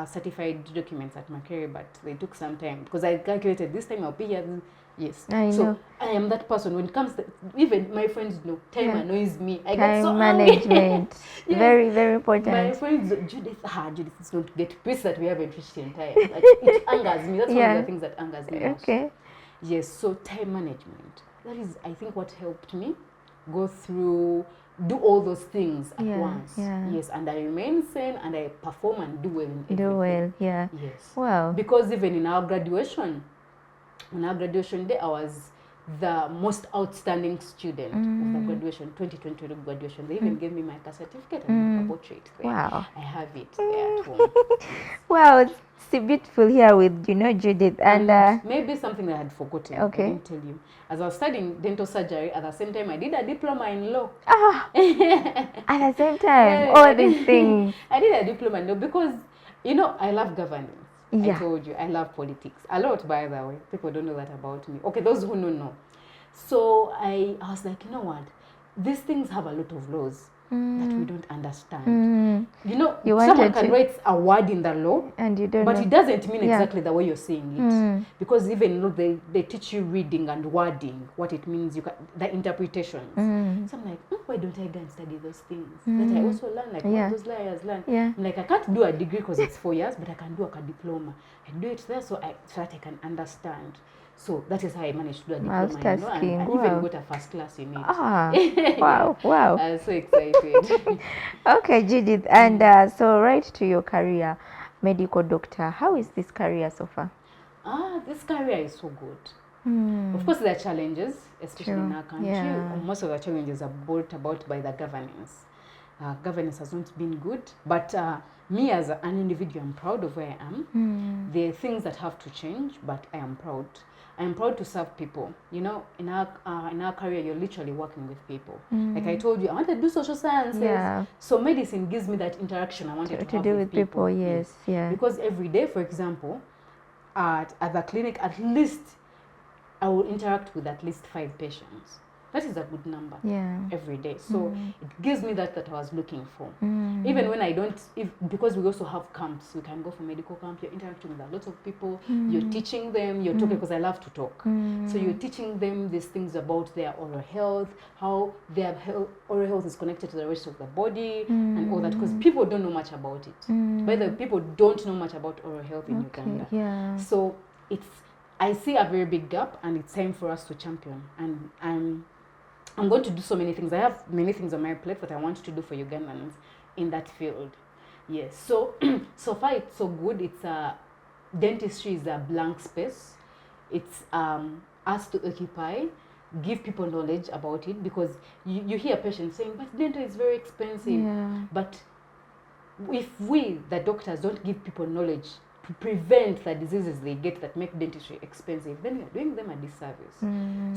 certified documents at Makerere, but they took some time, because I calculated this time I'll be here. Yes. So I am that person. When it comes to, even my friends know, time annoys me. I get so management. Yes. Very, very important. My friends, Judith, it's not to get pissed that we haven't reached in time. Like, it angers me. That's one of the things that angers me most. Okay. Yes, so time management. That is, I think, what helped me go through, do all those things at once. Yeah. Yes, and I remain sane, and I perform and do well in everything. Do well, Yes. Wow. Because even in our graduation, on our graduation day, I was the most outstanding student of the graduation, 2020 graduation. They even gave me my certificate and my portrait there. Wow. I have it there at home. Wow, it's beautiful here with, Judith. And maybe something that I had forgotten. Okay. I didn't tell you. As I was studying dental surgery, at the same time, I did a diploma in law. At the same time, all these things. I did a diploma in law because, I love governance. Yeah. I told you, I love politics. A lot, by the way. People don't know that about me. Okay, those who know. So I was like, you know what? These things have a lot of laws that we don't understand. Someone can write a word in the law, and you don't but know. it doesn't mean exactly the way you're saying it. Because even though they teach you reading and wording, what it means, the interpretations. So I'm like, why don't I go and study those things that I also learn, like what those lawyers learn? Yeah. I'm like, I can't do a degree because it's 4 years, but I can do a diploma. I do it there so that I can understand. So that is how I managed to do a diploma. And I even got a first class in it. Wow. I was so excited. Okay, Judith. And so right to your career, medical doctor. How is this career so far? This career is so good. Of course, there are challenges, especially in our country. Yeah. Most of the challenges are brought about by the governance. Governance has not been good, but me as an individual, I'm proud of where I am. There are things that have to change, but I am proud. I am proud to serve people. In our career, you're literally working with people. Like I told you, I want to do social sciences. Yeah. So medicine gives me that interaction I wanted to have do with people. Yes, yeah. Because every day, for example, at the clinic, at least I will interact with at least 5 patients. That is a good number every day. So it gives me that I was looking for. Even when I don't, because we also have camps, we can go for medical camp, you're interacting with a lot of people, you're teaching them, you're talking, because I love to talk. So you're teaching them these things about their oral health, how their oral health is connected to the rest of the body and all that, because people don't know much about it. By the way, people don't know much about oral health in Uganda. Yeah. So I see a very big gap, and it's time for us to champion. And I'm going to do so many things. I have many things on my plate that I want to do for Ugandans in that field. Yes. So so far it's so good. It's dentistry is a blank space. It's us to occupy, give people knowledge about it, because you hear patients saying, but dental is very expensive. Yeah. But if we, the doctors, don't give people knowledge to prevent the diseases they get that make dentistry expensive, then we are doing them a disservice.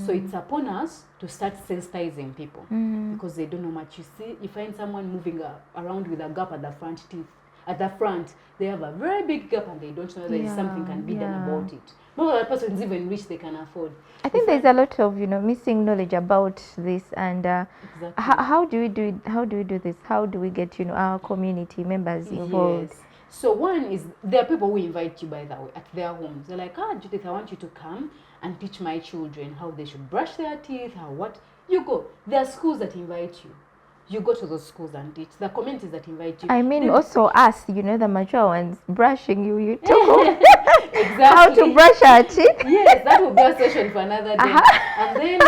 So it's upon us to start sensitizing people, because they don't know much. You find someone moving around with a gap at the front teeth. At the front, they have a very big gap and they don't know there is something can be done about it. Most of the persons even rich they can afford. I think there's a lot of missing knowledge about this, and Exactly. how do we do it? How do we do this? How do we get our community members involved? Yes. So one is, there are people who invite you, by the way, at their homes. They're like, Judith, I want you to come and teach my children how they should brush their teeth, how what. You go. There are schools that invite you. You go to those schools and teach. The communities that invite you. I mean, also us, the mature ones, brushing you talk exactly. How to brush our teeth. Yes, that will be a session for another day. And then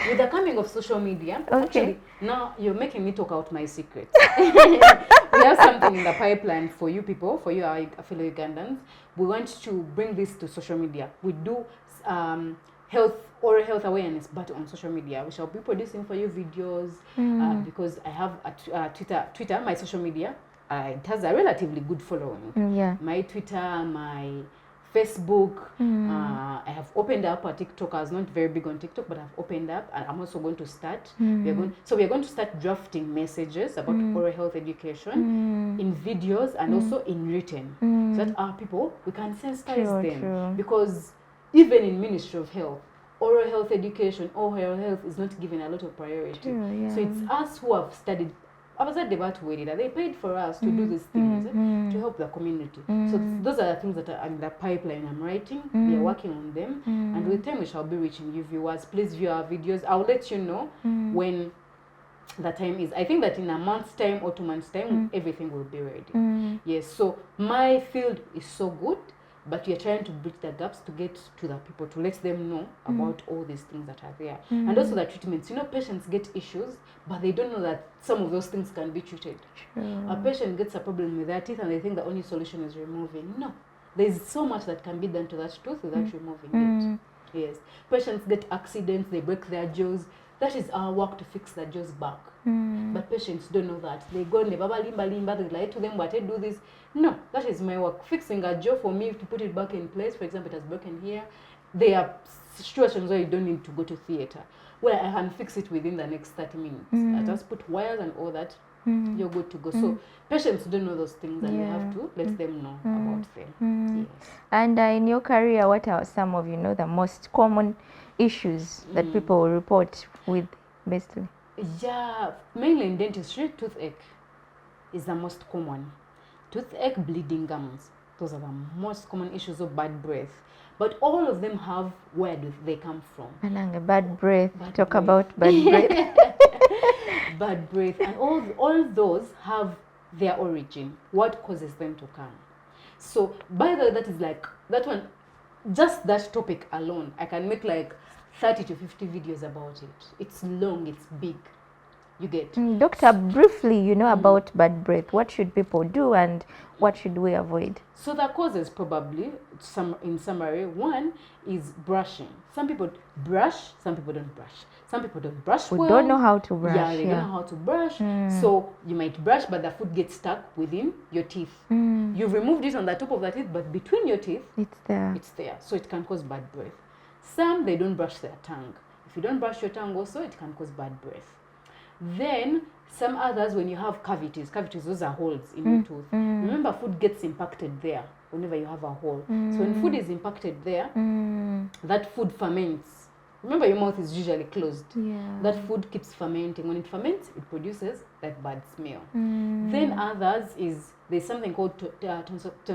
with the coming of social media, actually, now you're making me talk out my secrets. We have something in the pipeline for you people, for you, our fellow Ugandans. We want to bring this to social media. We do oral health awareness, but on social media. We shall be producing for you videos, because I have a Twitter, my social media. It has a relatively good following. My Twitter, my Facebook. I have opened up a TikTok. I was not very big on TikTok, but I've opened up, and I'm also going to start. We are going to start drafting messages about oral health education in videos and also in written, so that our people, we can sensitize them. Because even in Ministry of Health, oral health education, oral health is not given a lot of priority. So it's us who have studied. I was at the Batwedida. They paid for us to do these things to help the community. So those are the things that are in the pipeline. I'm writing. We are working on them, and with time we shall be reaching you viewers. Please view our videos. I'll let you know when the time is. I think that in a month's time or 2 months' time, everything will be ready. Yes. So my field is so good, but we are trying to bridge the gaps to get to the people, to let them know about all these things that are there. And also the treatments. Patients get issues, but they don't know that some of those things can be treated. A patient gets a problem with their teeth and they think the only solution is removing. No. There's so much that can be done to that tooth without removing it. Yes. Patients get accidents, they break their jaws. That is our work to fix the jaws back. But patients don't know that. They go, they lie to them, what I do this. No, that is my work. Fixing a jaw for me to put it back in place. For example, it has broken here. There are situations where you don't need to go to theater, where I can fix it within the next 30 minutes. I just put wires and all that. You're good to go. So patients don't know those things, and we have to let them know about them. Yes. And in your career, what are some of the most common issues that people will report with, basically? Yeah, mainly in dentistry, toothache is the most common. Toothache, bleeding gums, those are the most common issues of bad breath. But all of them have where do they come from. And bad breath. Talk about bad breath. Bad breath, and all those have their origin. What causes them to come? So by the way, that is like that one. Just that topic alone, I can make like 30 to 50 videos about it. It's long, it's big. You get. Doctor, briefly, about bad breath. What should people do and what should we avoid? So the causes probably, in summary, one is brushing. Some people brush, some people don't brush. Some people don't brush well. We don't know how to brush. Yeah, they don't know how to brush. So you might brush, but the food gets stuck within your teeth. You've removed it on the top of the teeth, but between your teeth, it's there. It's there. So it can cause bad breath. Some, they don't brush their tongue. If you don't brush your tongue also, it can cause bad breath. Then some others, when you have cavities, those are holes in your tooth. Remember, food gets impacted there whenever you have a hole. So when food is impacted there, that food ferments. Remember, your mouth is usually closed. Yeah. That food keeps fermenting. When it ferments, it produces that bad smell. Then others is, there's something called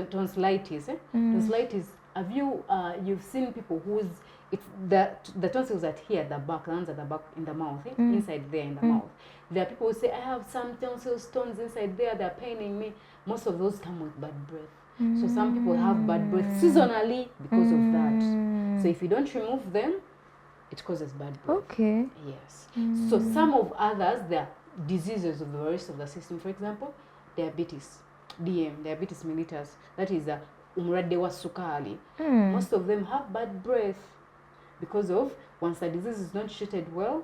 tonsillitis. Tonsillitis, have you've seen people whose, it's the tonsils are here at the back, the ones at the back in the mouth, inside there in the mouth. There are people who say, I have some tonsil stones inside there, they're paining me. Most of those come with bad breath. So some people have bad breath seasonally because of that. So if you don't remove them, it causes bad breath. Okay. Yes. So some of others, there are diseases of the rest of the system. For example, diabetes, diabetes mellitus. That is umurade wa sukari. Most of them have bad breath because of, once the disease is not treated well,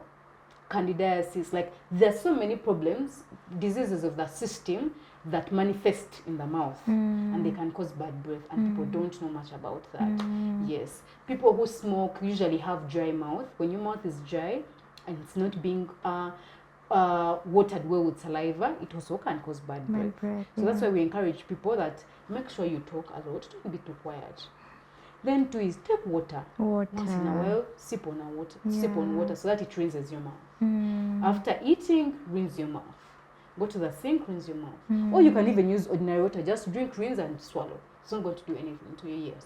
candidiasis. Like, there are so many problems, diseases of the system that manifest in the mouth, and they can cause bad breath, and people don't know much about that. Yes. People who smoke usually have dry mouth. When your mouth is dry and it's not being watered well with saliva, it also can cause bad breath. So that's why we encourage people that make sure you talk a lot, don't be too quiet. Then two is take water. Once in a while, sip on water so that it rinses your mouth. After eating, rinse your mouth. Go to the sink, rinse your mouth. Or you can even use ordinary water, just drink, rinse and swallow. It's not going to do anything to your ears.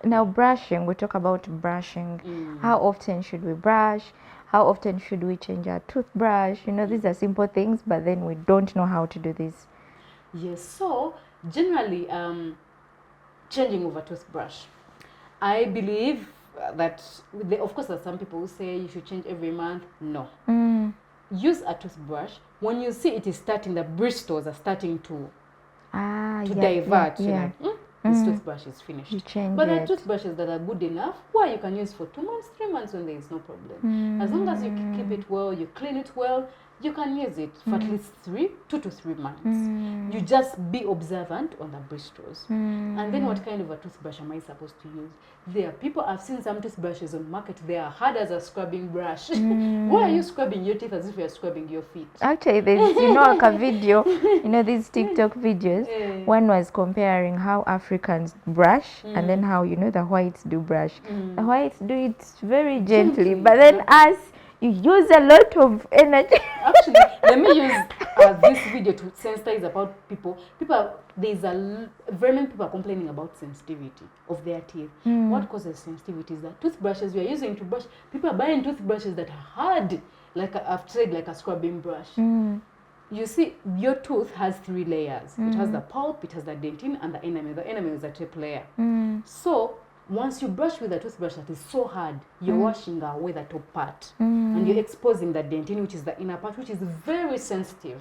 Now brushing, we talk about brushing. How often should we brush? How often should we change our toothbrush? These are simple things, but then we don't know how to do this. Yes, so generally, changing of a toothbrush. I believe that, of course, there are some people who say you should change every month. No. Use a toothbrush. When you see it is starting, the bristles are starting to divert. This toothbrush is finished. But there are toothbrushes that are good enough where you can use for 2 months, 3 months when there is no problem. As long as you keep it well, you clean it well, you can use it for at least 2 to 3 months. You just be observant on the bristles. And then what kind of a toothbrush am I supposed to use? There are people, I've seen some toothbrushes on market, they are hard as a scrubbing brush. Why are you scrubbing your teeth as if you're scrubbing your feet? Actually, there's like a video, these TikTok videos. One was comparing how Africans brush and then how the whites do brush. The whites do it very gently, but then us, you use a lot of energy. Actually, let me use this video to sensitize about people. There's very many people are complaining about sensitivity of their teeth. What causes sensitivity is that toothbrushes we are using to brush, people are buying toothbrushes that are hard, like I've said, like a scrubbing brush. You see, your tooth has 3 layers. It has the pulp, it has the dentine, and the enamel. The enamel is a top layer. So once you brush with a toothbrush that is so hard, you're washing away the top part. And you're exposing the dentine, which is the inner part, which is very sensitive.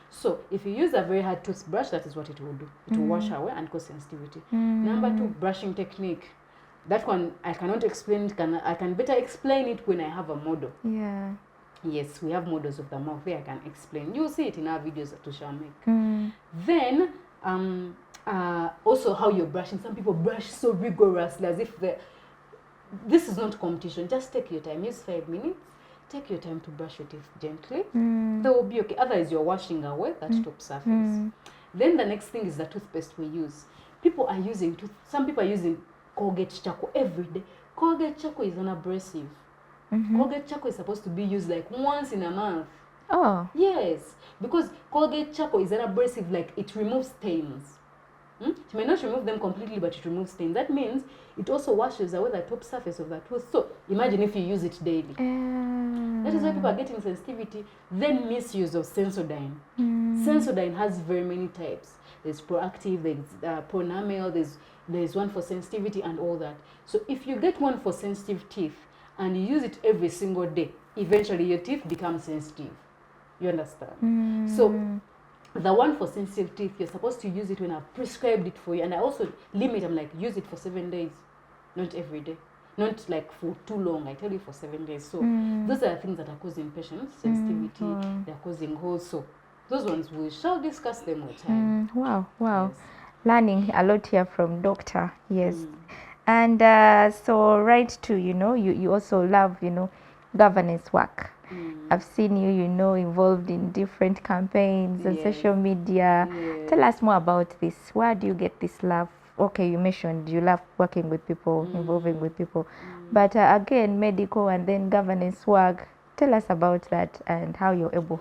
So if you use a very hard toothbrush, that is what it will do. It will wash away and cause sensitivity. Number 2, brushing technique. That one I cannot explain it. I can better explain it when I have a model. Yeah. Yes, we have models of the mouth there I can explain. You'll see it in our videos that we shall make. Then also how you're brushing. Some people brush so rigorously as if this is not competition. Just take your time. Use 5 minutes. Take your time to brush your teeth gently. They will be okay. Otherwise, you're washing away that top surface. Then the next thing is the toothpaste we use. Some people are using Colgate charcoal every day. Colgate charcoal is an abrasive. Colgate charcoal is supposed to be used like once in a month. Oh. Yes, because Colgate charcoal is an abrasive, like it removes stains. It may not remove them completely, but it removes stains. That means it also washes away the top surface of the tooth. So imagine if you use it daily. That is why people are getting sensitivity. Then misuse of Sensodyne. Sensodyne has very many types. There's proactive, there's pronamel, there's one for sensitivity and all that. So if you get one for sensitive teeth and you use it every single day, eventually your teeth become sensitive. You understand? So the one for sensitive teeth, you're supposed to use it when I've prescribed it for you. And I also limit, I'm like, use it for 7 days, not every day. Not like for too long, I tell you for 7 days. So those are the things that are causing patients, sensitivity, they're causing holes. So those ones, we shall discuss them with time. Wow. Yes. Learning a lot here from doctor. Yes. And so right to, you also love, governance work. I've seen you, involved in different campaigns and social media. Yes. Tell us more about this. Where do you get this love? Okay, you mentioned you love working with people, involving with people. But again, medical and then governance work. Tell us about that and how you're able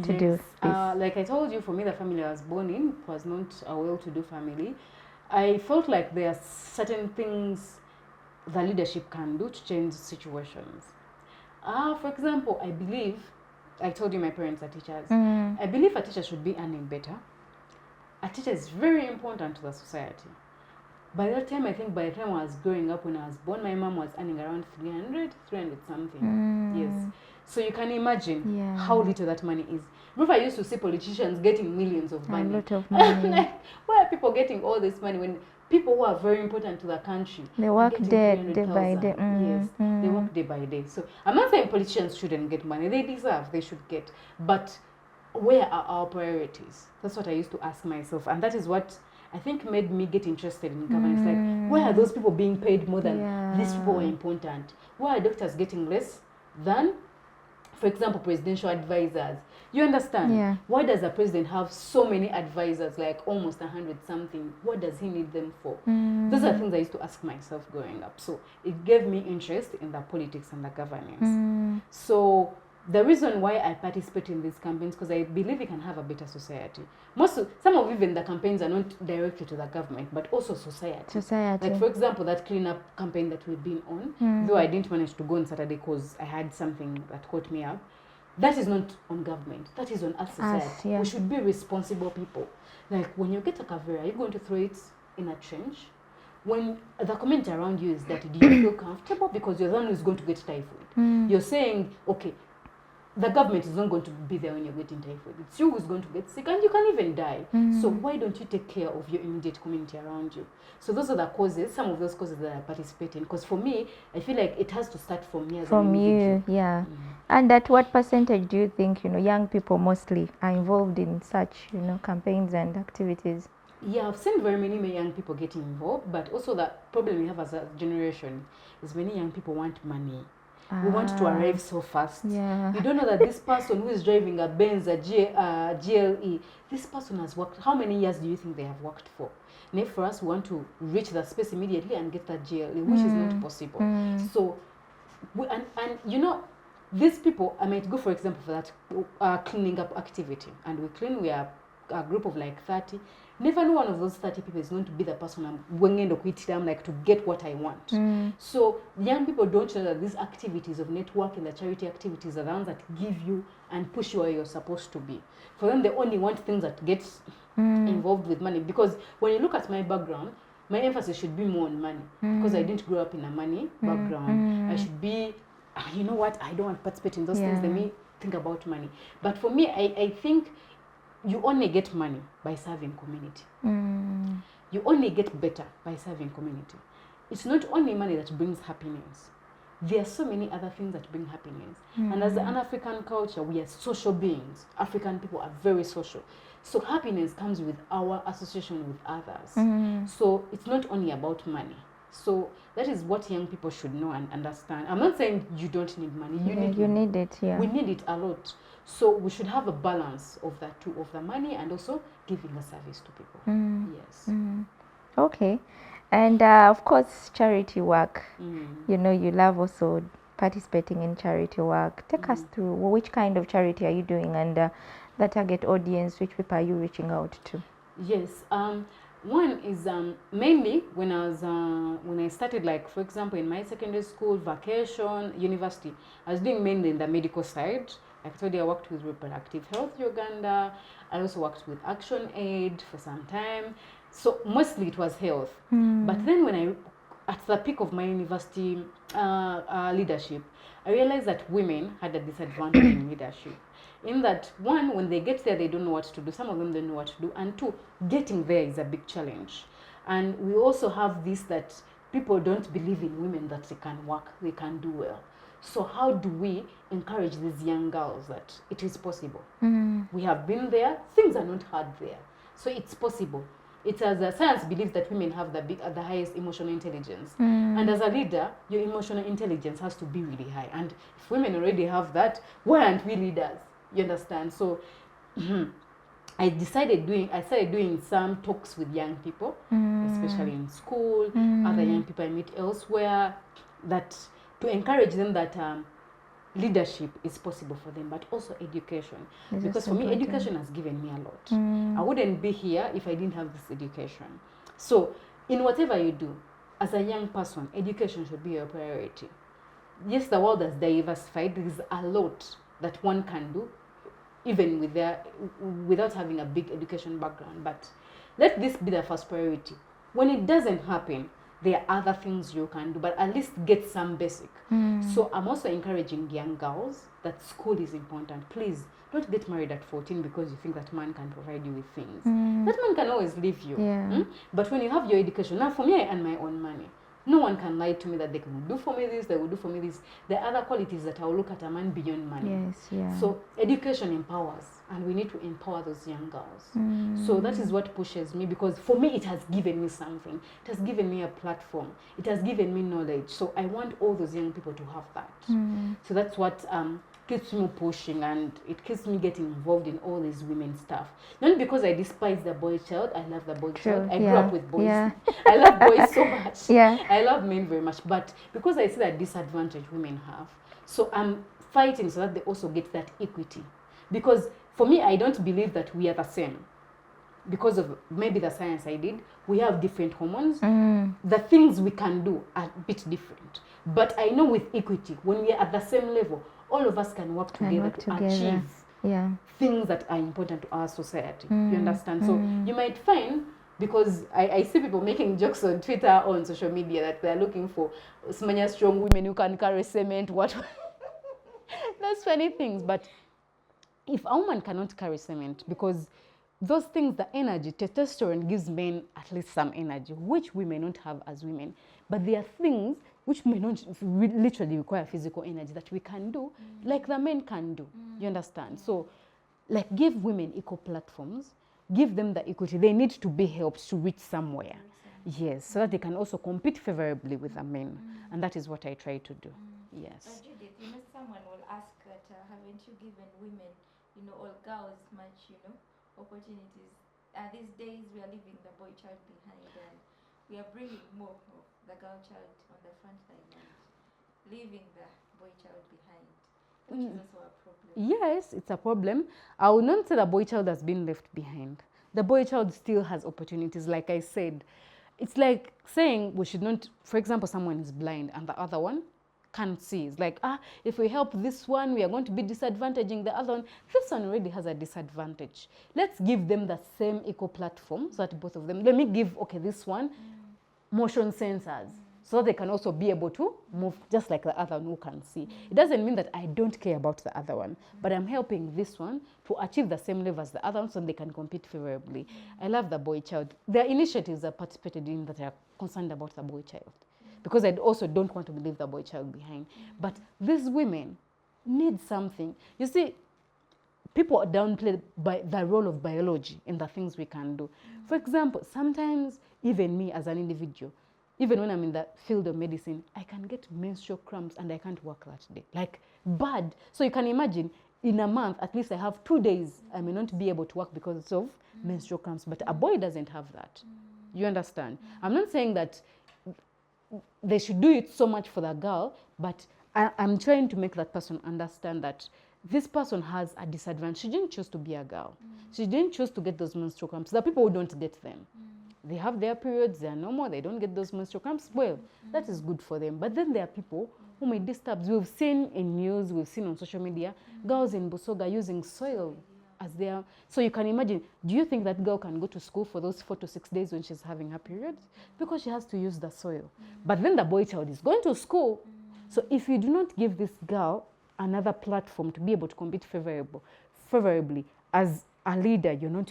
to do this. Like I told you, for me, the family I was born in was not a well-to-do family. I felt like there are certain things the leadership can do to change situations. For example, I told you my parents are teachers. I believe a teacher should be earning better. A teacher is very important to the society. By that time, I think by the time I was growing up, when I was born, my mom was earning around 300 something. Yes. So you can imagine how little that money is. Remember, I used to see politicians getting millions of money. A lot of money. Like, why are people getting all this money when people who are very important to the country they work day by day? Yes, they work day by day. So I'm not saying politicians shouldn't get money. They deserve, they should get. But where are our priorities? That's what I used to ask myself. And that is what I think made me get interested in governance. Like, where are those people being paid more than these people who are important? Why are doctors getting less than, for example, presidential advisors? You understand? Yeah. Why does the president have so many advisors, like almost 100 something? What does he need them for? Those are things I used to ask myself growing up. So it gave me interest in the politics and the governance. So the reason why I participate in these campaigns, because I believe we can have a better society. Some of even the campaigns are not directly to the government, but also society. Like, for example, that cleanup campaign that we've been on, though I didn't manage to go on Saturday because I had something that caught me up. That is not on government. That is on us, society. We should be responsible people. Like, when you get a kavera, are you going to throw it in a trench? When the comment around you is that, do you feel comfortable? Because you're the one who's going to get typhoid. You're saying, okay, the government is not going to be there when you're getting typhoid. It's you who's going to get sick, and you can even die. So why don't you take care of your immediate community around you? So those are the causes, some of those causes that I participate in. Because for me, I feel like it has to start from me as an individual. From you. And at what percentage do you think, young people mostly are involved in such, campaigns and activities? Yeah, I've seen very many young people getting involved, but also the problem we have as a generation is many young people want money. We want to arrive so fast. Yeah. You don't know that this person who is driving a Benz, a GLE, this person has worked. How many years do you think they have worked for? And if for us, we want to reach that space immediately and get that GLE, which is not possible. So, these people, I might go, for example, for that cleaning up activity. And we are a group of like 30. Never know one of those 30 people is going to be the person I'm going to quit them, like, to get what I want. So young people don't know that these activities of networking, the charity activities, are the ones that give you and push you where you're supposed to be. For them, they only want things that get involved with money. Because when you look at my background, my emphasis should be more on money. Because I didn't grow up in a money background. I should be, you know what, I don't want to participate in those things. Let me think about money. But for me, I think you only get money by serving community. You only get better by serving community. it's not only money that brings happiness. There are so many other things that bring happiness. And as an African culture, we are social beings. African people are very social. So happiness comes with our association with others. So it's not only about money. So that is what young people should know and understand. I'm not saying you don't need money. You need it, yeah. We need it a lot. So we should have a balance of that too, of the money and also giving a service to people. Yes. Okay. And of course, charity work. Mm. You know, you love also participating in charity work. Take us through which kind of charity are you doing, and the target audience, which people are you reaching out to? Yes. One is mainly when I started, like for example, in my secondary school, vacation, university, I was doing mainly in the medical side. Like I told you, I worked with Reproductive Health Uganda. I also worked with Action Aid for some time. So mostly it was health. But then when at the peak of my university leadership, I realized that women had a disadvantage in leadership. In that, one, when they get there, they don't know what to do. Some of them don't know what to do. And two, getting there is a big challenge. And we also have this, that people don't believe in women, that they can work, they can do well. So how do we encourage these young girls that it is possible? We have been there, things are not hard there. So it's possible. It's as science believes that women have the highest emotional intelligence. And as a leader, your emotional intelligence has to be really high. And if women already have that, why aren't we leaders? You understand? So I started doing some talks with young people, especially in school, other young people I meet elsewhere, that to encourage them that leadership is possible for them, but also education. Because for me, education has given me a lot. I wouldn't be here if I didn't have this education. So in whatever you do, as a young person, education should be your priority. Yes, the world has diversified. There is a lot that one can do, even without having a big education background. But let this be the first priority. When it doesn't happen, there are other things you can do, but at least get some basic. So I'm also encouraging young girls that school is important. Please don't get married at 14 because you think that man can provide you with things. That man can always leave you. But when you have your education, now for me, I earn my own money. No one can lie to me that they can do for me this, they will do for me this. There are other qualities that I will look at a man beyond money. So education empowers, and we need to empower those young girls. So that is what pushes me, because for me it has given me something. It has given me a platform. It has given me knowledge. So I want all those young people to have that. So that's what keeps me pushing, and it keeps me getting involved in all this women stuff. Not because I despise the boy child. I love the boy child. I grew up with boys. I love boys so much. I love men very much, but because I see that disadvantage women have, so I'm fighting so that they also get that equity. Because for me, I don't believe that we are the same. Because of maybe the science I did, we have different hormones. The things we can do are a bit different. But I know with equity, when we are at the same level, all of us can work together to achieve things that are important to our society. You understand? So you might find, because I see people making jokes on Twitter, on social media, that they're looking for strong women who can carry cement, what. That's funny things. But if a woman cannot carry cement, because those things, the energy, testosterone gives men at least some energy, which we may not have as women. But there are things which may not literally require physical energy that we can do, like the men can do. You understand? So, like, give women equal platforms, give them the equity. They need to be helped to reach somewhere. Yes, so that they can also compete favorably with the men. And that is what I try to do. Yes. Judith, you know, someone will ask that haven't you given women, you know, all girls much, you know, opportunities? These days we are leaving the boy child behind, and we are bringing more of the girl child on the front line and leaving the boy child behind, which is also a problem. Yes, it's a problem. I will not say the boy child has been left behind. The boy child still has opportunities. Like I said, it's like saying we should not, for example, someone is blind and the other one can't see. It's like, if we help this one, we are going to be disadvantaging the other one. This one already has a disadvantage. Let's give them the same equal platform so that both of them, let me give, this one, motion sensors, so they can also be able to move just like the other one who can see. It doesn't mean that I don't care about the other one, but I'm helping this one to achieve the same level as the other one so they can compete favorably. I love the boy child. There are initiatives I participated in that are concerned about the boy child. because I also don't want to leave the boy child behind. But these women need something. You see, people downplay the role of biology in the things we can do. For example, sometimes even me as an individual, even when I'm in the field of medicine, I can get menstrual cramps and I can't work that day. Like bad. So you can imagine, in a month, at least I have 2 days I may not be able to work because of menstrual cramps. But a boy doesn't have that. You understand? I'm not saying that they should do it so much for the girl, but I'm trying to make that person understand that this person has a disadvantage. She didn't choose to be a girl. She didn't choose to get those menstrual cramps. The people who don't get them, they have their periods, they are normal, they don't get those menstrual cramps. Well, that is good for them. But then there are people who may disturb. We've seen in news, we've seen on social media, girls in Busoga using soil as their... So you can imagine, do you think that girl can go to school for those 4 to 6 days when she's having her period? Because she has to use the soil. But then the boy child is going to school. So if you do not give this girl another platform to be able to compete favorably as a leader, you're not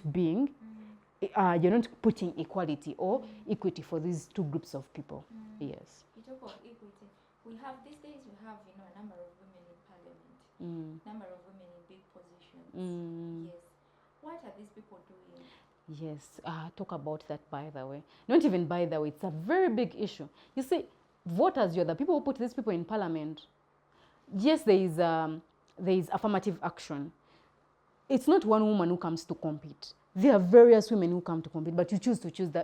putting equality or equity for these two groups of people. Yes. You talk about equity. We have these days, we have a number of women in parliament, number of women in big positions. Yes. What are these people doing? Yes. Talk about that, by the way. Not even by the way, it's a very big issue. You see, voters, you're the people who put these people in parliament. Yes, there is affirmative action. It's not one woman who comes to compete. There are various women who come to compete, but you choose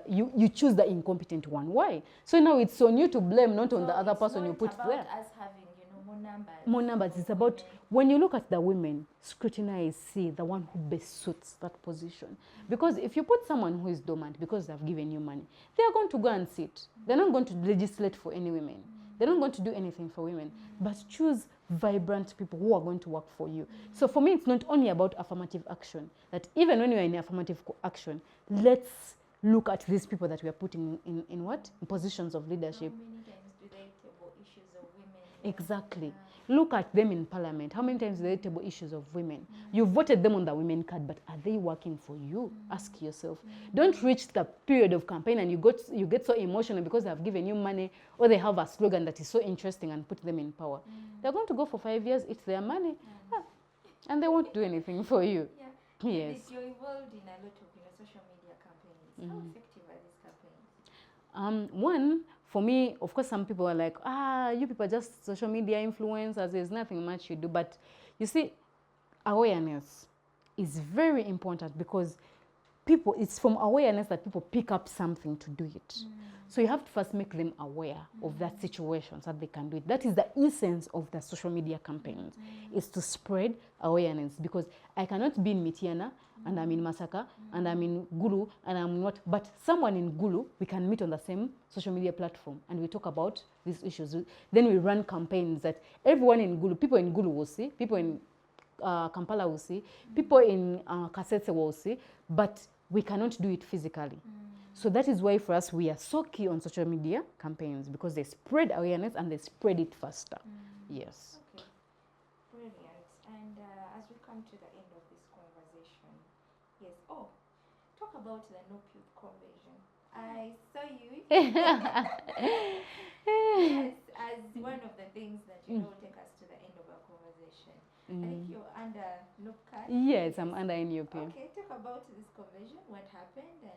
you choose the incompetent one. Why? So now it's on you to blame, not on the other person you put there. It's not about us having, more numbers. More numbers. It's about, when you look at the women, scrutinize, see the one who best suits that position. Because if you put someone who is dormant because they've given you money, they are going to go and sit. They're not going to legislate for any women. They're not going to do anything for women, but choose vibrant people who are going to work for you. So for me, it's not only about affirmative action, that even when you're in affirmative action, let's look at these people that we are putting in what? In positions of leadership. How many times do they table issues of women? Exactly. Look at them in parliament. How many times do they table issues of women? You voted them on the women card, but are they working for you? Ask yourself. Don't reach the period of campaign and you get so emotional because they have given you money or they have a slogan that is so interesting and put them in power. They're going to go for 5 years, it's their money, and they won't do anything for you. Yeah. Yes. You're involved in a lot of social media campaigns. How effective are these campaigns? One, for me, of course, some people are like, you people are just social media influencers, there's nothing much you do. But you see, awareness is very important because it's from awareness that people pick up something to do it. So you have to first make them aware of that situation so that they can do it. That is the essence of the social media campaigns, is to spread awareness. Because I cannot be in Mitiana and I'm in Masaka and I'm in Gulu and I'm not, but someone in Gulu, we can meet on the same social media platform and we talk about these issues. Then we run campaigns that everyone in Gulu, people in Gulu will see, people in Kampala will see, people in Kasese will see, but we cannot do it physically. So that is why for us we are so key on social media campaigns, because they spread awareness and they spread it faster. Yes. Okay, brilliant. And as we come to the end of this conversation, yes. Oh, talk about the No Youth Convention. I saw you. Yes, as one of the things that take us to the end of our conversation. I think you're under NUPCA. Yes, I'm under NUP. Okay, talk about this convention, what happened, and...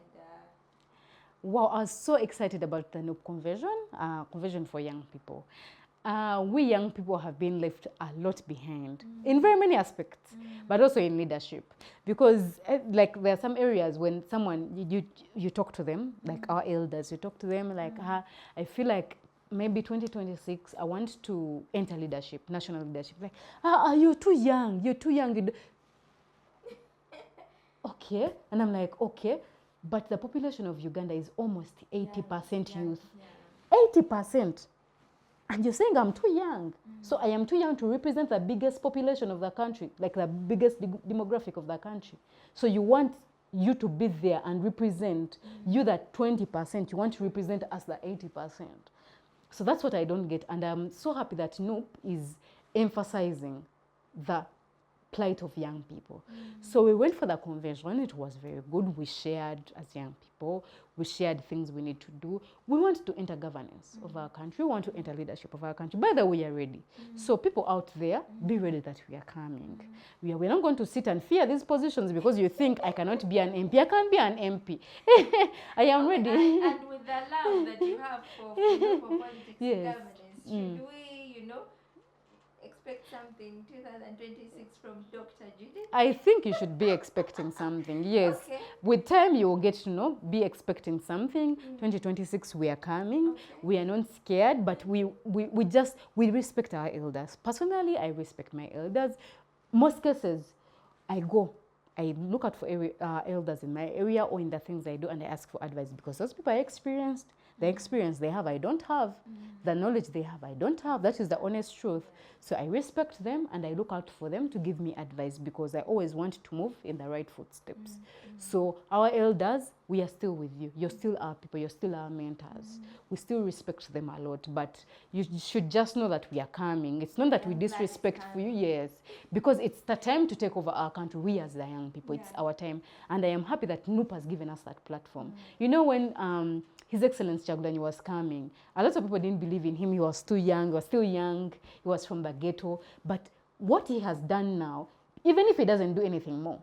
Wow, I was so excited about the NUP convention for young people. We young people have been left a lot behind in very many aspects, but also in leadership. Because like there are some areas when someone, you talk to them, like our elders, you talk to them like, I feel like maybe 2026, I want to enter leadership, national leadership. Like, you're too young, you're too young. Okay, and I'm like, okay. But the population of Uganda is almost 80% youth. 80%. And you're saying I'm too young. So I am too young to represent the biggest population of the country, like the biggest demographic of the country. So you want you to be there and represent you, that 20%, you want to represent us, the 80%. So that's what I don't get. And I'm so happy that NUP is emphasizing the plight of young people. So we went for the convention. It was very good. We shared as young people. We shared things we need to do. We want to enter governance of our country. We want to enter leadership of our country. By the way, we are ready. So people out there, be ready that we are coming. We're not going to sit and fear these positions because you think I cannot be an MP. I can't be an MP. I am ready. And with the love that you have for politics and governance, should we, expect something 2026 from Dr. Judith? I think you should be expecting something, yes. Okay. With time, you will get to be expecting something. 2026, we are coming. Okay. We are not scared, but we respect our elders. Personally, I respect my elders. Most cases, I look out for elders in my area or in the things I do, and I ask for advice because those people are experienced. The experience they have, I don't have. The knowledge they have, I don't have. That is the honest truth. So I respect them and I look out for them to give me advice because I always want to move in the right footsteps. So our elders, we are still with you. You're still our people. You're still our mentors. We still respect them a lot. But you should just know that we are coming. It's not that we disrespect for you, yes. Because it's the time to take over our country. We as the young people, it's our time. And I am happy that NUP has given us that platform. You know, when His Excellency Chagulani was coming, a lot of people didn't believe in him. He was too young. He was still young. He was from the ghetto. But what he has done now, even if he doesn't do anything more,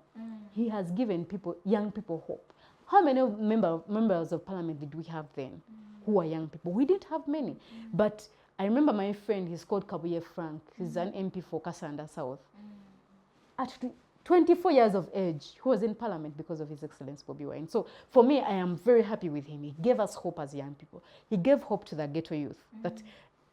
he has given young people hope. How many members of parliament did we have then who are young people? We didn't have many. But I remember my friend, he's called Kabuye Frank. He's an MP for Kasanda South. At 24 years of age, he was in parliament because of His Excellency Bobi Wine. So for me, I am very happy with him. He gave us hope as young people. He gave hope to the ghetto youth that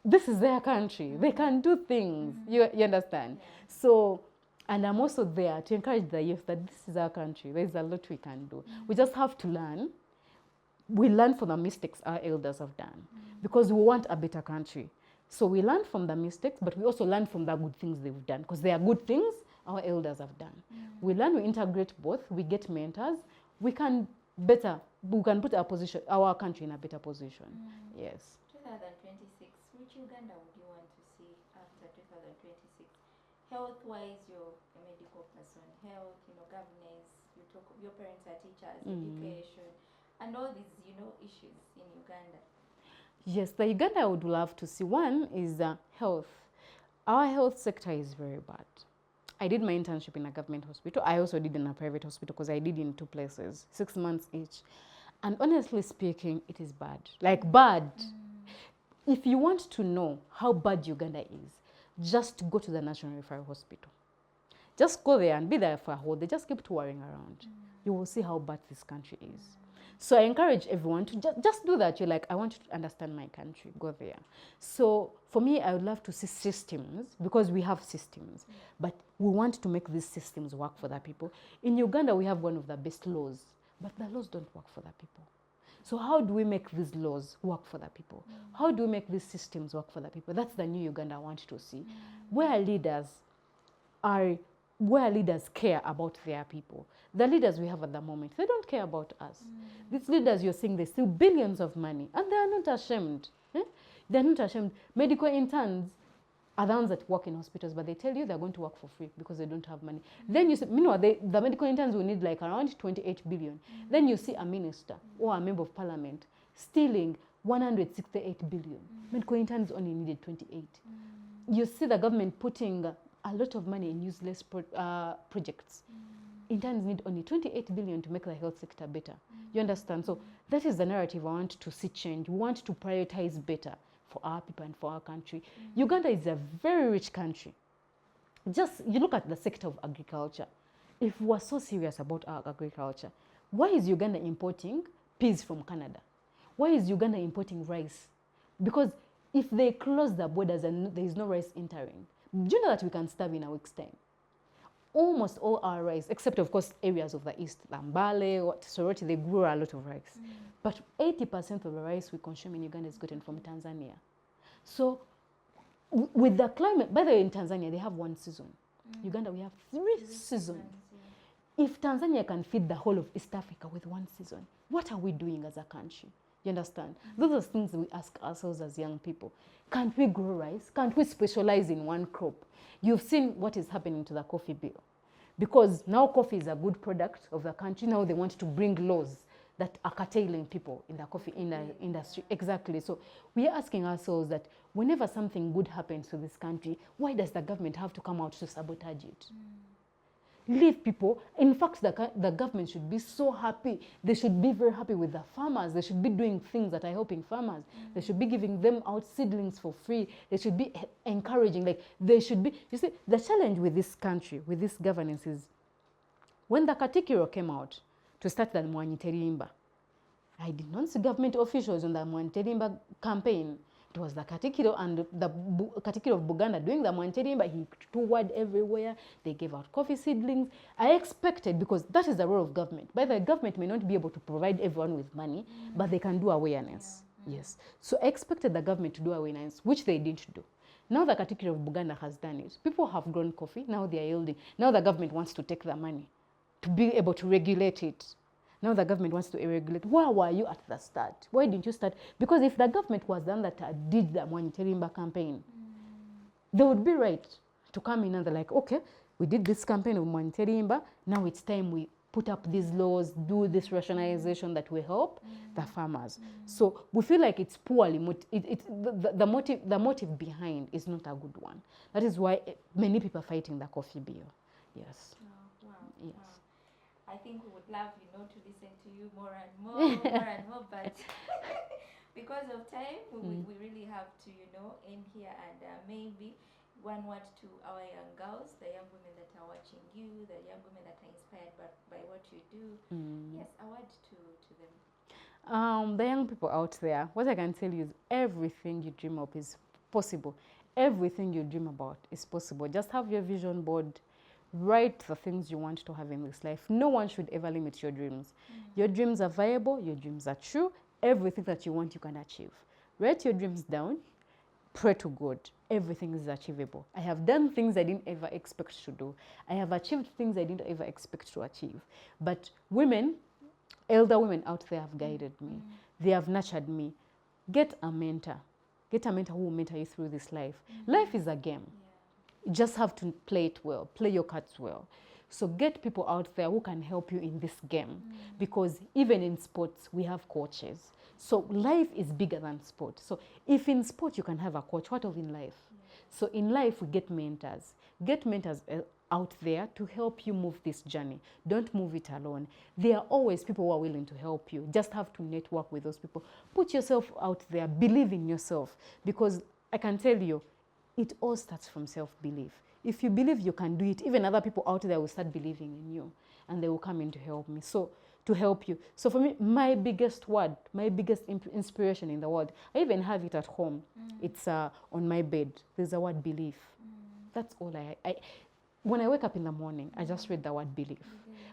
this is their country. They can do things. You understand? So, and I'm also there to encourage the youth that this is our country. There's a lot we can do. We just have to learn. We learn from the mistakes our elders have done because we want a better country. So we learn from the mistakes, but we also learn from the good things they've done because they are good things our elders have done. We learn, we integrate both, we get mentors, we can put our country in a better position. Yes. 2026, which Uganda would you want to see after 2026? Health-wise, you're a medical person. Health, governance, your parents are teachers, education, and all these, issues in Uganda. Yes, the Uganda I would love to see. One is health. Our health sector is very bad. I did my internship in a government hospital. I also did in a private hospital because I did in 2 places, 6 months each. And honestly speaking, it is bad. Like bad. If you want to know how bad Uganda is, just go to the National Referral Hospital. Just go there and be there for a whole day. Just keep touring around. You will see how bad this country is. So I encourage everyone to just do that. You're like, I want you to understand my country. Go there. So for me, I would love to see systems because we have systems. But we want to make these systems work for the people. In Uganda, we have one of the best laws. But the laws don't work for the people. So how do we make these laws work for the people? How do we make these systems work for the people? That's the new Uganda I want to see. Where leaders care about their people. The leaders we have at the moment, they don't care about us. These leaders you're seeing, they steal billions of money and they are not ashamed. They're not ashamed. Medical interns are the ones that work in hospitals, but they tell you they're going to work for free because they don't have money. Then you see, meanwhile, the medical interns will need like around 28 billion. Then you see a minister or a member of parliament stealing 168 billion. Medical interns only needed 28. You see the government putting a lot of money in useless projects. Interns need only 28 billion to make the health sector better. You understand? So that is the narrative I want to see change. We want to prioritize better for our people and for our country. Uganda is a very rich country. Just, you look at the sector of agriculture. If we're so serious about our agriculture, why is Uganda importing peas from Canada? Why is Uganda importing rice? Because if they close the borders and there is no rice entering, do you know that we can starve in a week's time? Almost all our rice, except of course areas of the east, Lambale, Soroti, they grow a lot of rice. But 80% of the rice we consume in Uganda is gotten from Tanzania. So with the climate, by the way, in Tanzania, they have 1 season. Uganda, we have 3 seasons. If Tanzania can feed the whole of East Africa with 1 season, what are we doing as a country? You understand? Those are things we ask ourselves as young people. Can't we grow rice? Can't we specialize in one crop? You've seen what is happening to the coffee bill. Because now coffee is a good product of the country. Now they want to bring laws that are curtailing people in the coffee industry. Exactly. So we are asking ourselves that whenever something good happens to this country, why does the government have to come out to sabotage it? Leave people. In fact, the government should be so happy. They should be very happy with the farmers. They should be doing things that are helping farmers. They should be giving them out seedlings for free. They should be encouraging. Like, they should be. You see, the challenge with this country, with this governance, is when the Katikiro came out to start the Mwaniterimba, I did not see government officials on the Mwaniterimba campaign. It was the Katikiro and the Katikiro of Buganda doing the Mwaniterimba. He toured everywhere. They gave out coffee seedlings. I expected, because that is the role of government. By the way, government may not be able to provide everyone with money, but they can do awareness. Yes. So I expected the government to do awareness, which they didn't do. Now the Katikiro of Buganda has done it. People have grown coffee. Now they are yielding. Now the government wants to take the money to be able to regulate it. Now the government wants to regulate. Where were you at the start? Why didn't you start? Because if the government was the one that did the Mwaniterimba campaign, they would be right to come in and they're like, okay, we did this campaign of Mwaniterimba. Now it's time we put up these laws, do this rationalization that will help the farmers. So we feel like it's poorly, the motive behind is not a good one. That is why many people are fighting the coffee bill. Yes. Oh, wow. Yes. Wow. I think we would love, to listen to you more and more, but because of time, we really have to, end here, and maybe one word to our young girls, the young women that are watching you, the young women that are inspired by what you do. Yes, a word to them. The young people out there, what I can tell you is everything you dream of is possible. Everything you dream about is possible. Just have your vision board. Write the things you want to have in this life. No one should ever limit your dreams. Your dreams are viable. Your dreams are true. Everything that you want, you can achieve. Write your dreams down. Pray to God. Everything is achievable. I have done things I didn't ever expect to do. I have achieved things I didn't ever expect to achieve. But women, elder women out there have guided me. They have nurtured me. Get a mentor. Get a mentor who will mentor you through this life. Life is a game. You just have to play it well, play your cards well. So get people out there who can help you in this game, because even in sports, we have coaches. So life is bigger than sport. So if in sport you can have a coach, what of in life? So in life, we get mentors. Get mentors out there to help you move this journey. Don't move it alone. There are always people who are willing to help you. Just have to network with those people. Put yourself out there. Believe in yourself, because I can tell you, it all starts from self-belief. If you believe you can do it, even other people out there will start believing in you, and they will come in to help me. So to help you. So for me, my biggest word, my biggest inspiration in the world, I even have it at home. It's on my bed. There's a word belief. That's all I when I wake up in the morning, I just read the word belief.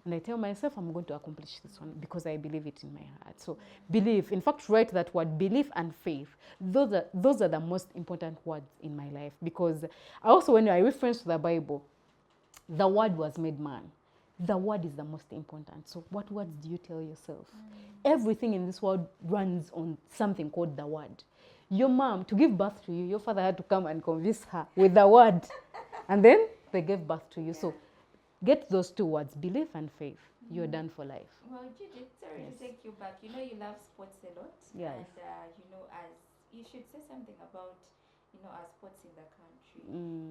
And I tell myself I'm going to accomplish this one because I believe it in my heart. So believe, in fact, write that word, belief and faith. Those are the most important words in my life, because also when I reference to the Bible, the word was made man. The word is the most important. So what words do you tell yourself? Everything in this world runs on something called the word. Your mom, to give birth to you, your father had to come and convince her with the word. And then they gave birth to you. So get those two words, belief and faith. You're done for life. Well, Judith, sorry to take you back. You love sports a lot. Yes. And, as you should say something about, our sports in the country.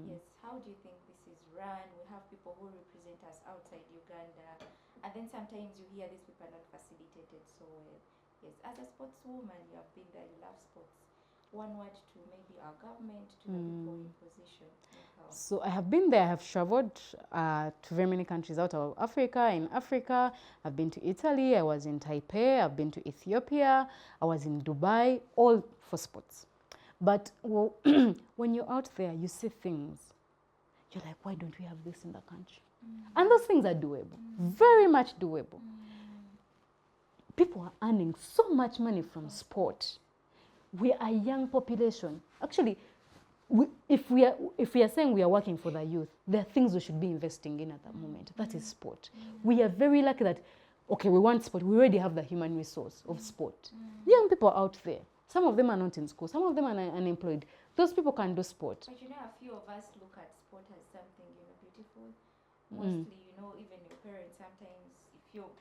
Yes. How do you think this is run? We have people who represent us outside Uganda. And then sometimes you hear these people are not facilitated so well. Yes. As a sportswoman, you have been there, you love sports. One word to maybe our government, to the people in position. So I have been there. I have traveled to very many countries out of Africa. In Africa, I've been to Italy. I was in Taipei. I've been to Ethiopia. I was in Dubai, all for sports. But when you're out there, you see things. You're like, why don't we have this in the country? And those things are doable, very much doable. People are earning so much money from sport. We are a young population. Actually, if we are saying we are working for the youth, there are things we should be investing in at the moment. That is sport. We are very lucky that Okay, we want sport. We already have the human resource of sport. Young people out there. Some of them are not in school. Some of them are unemployed. Those people can do sport. But you know, a few of us look at sport as something, beautiful. Mostly, even your parents sometimes, if you're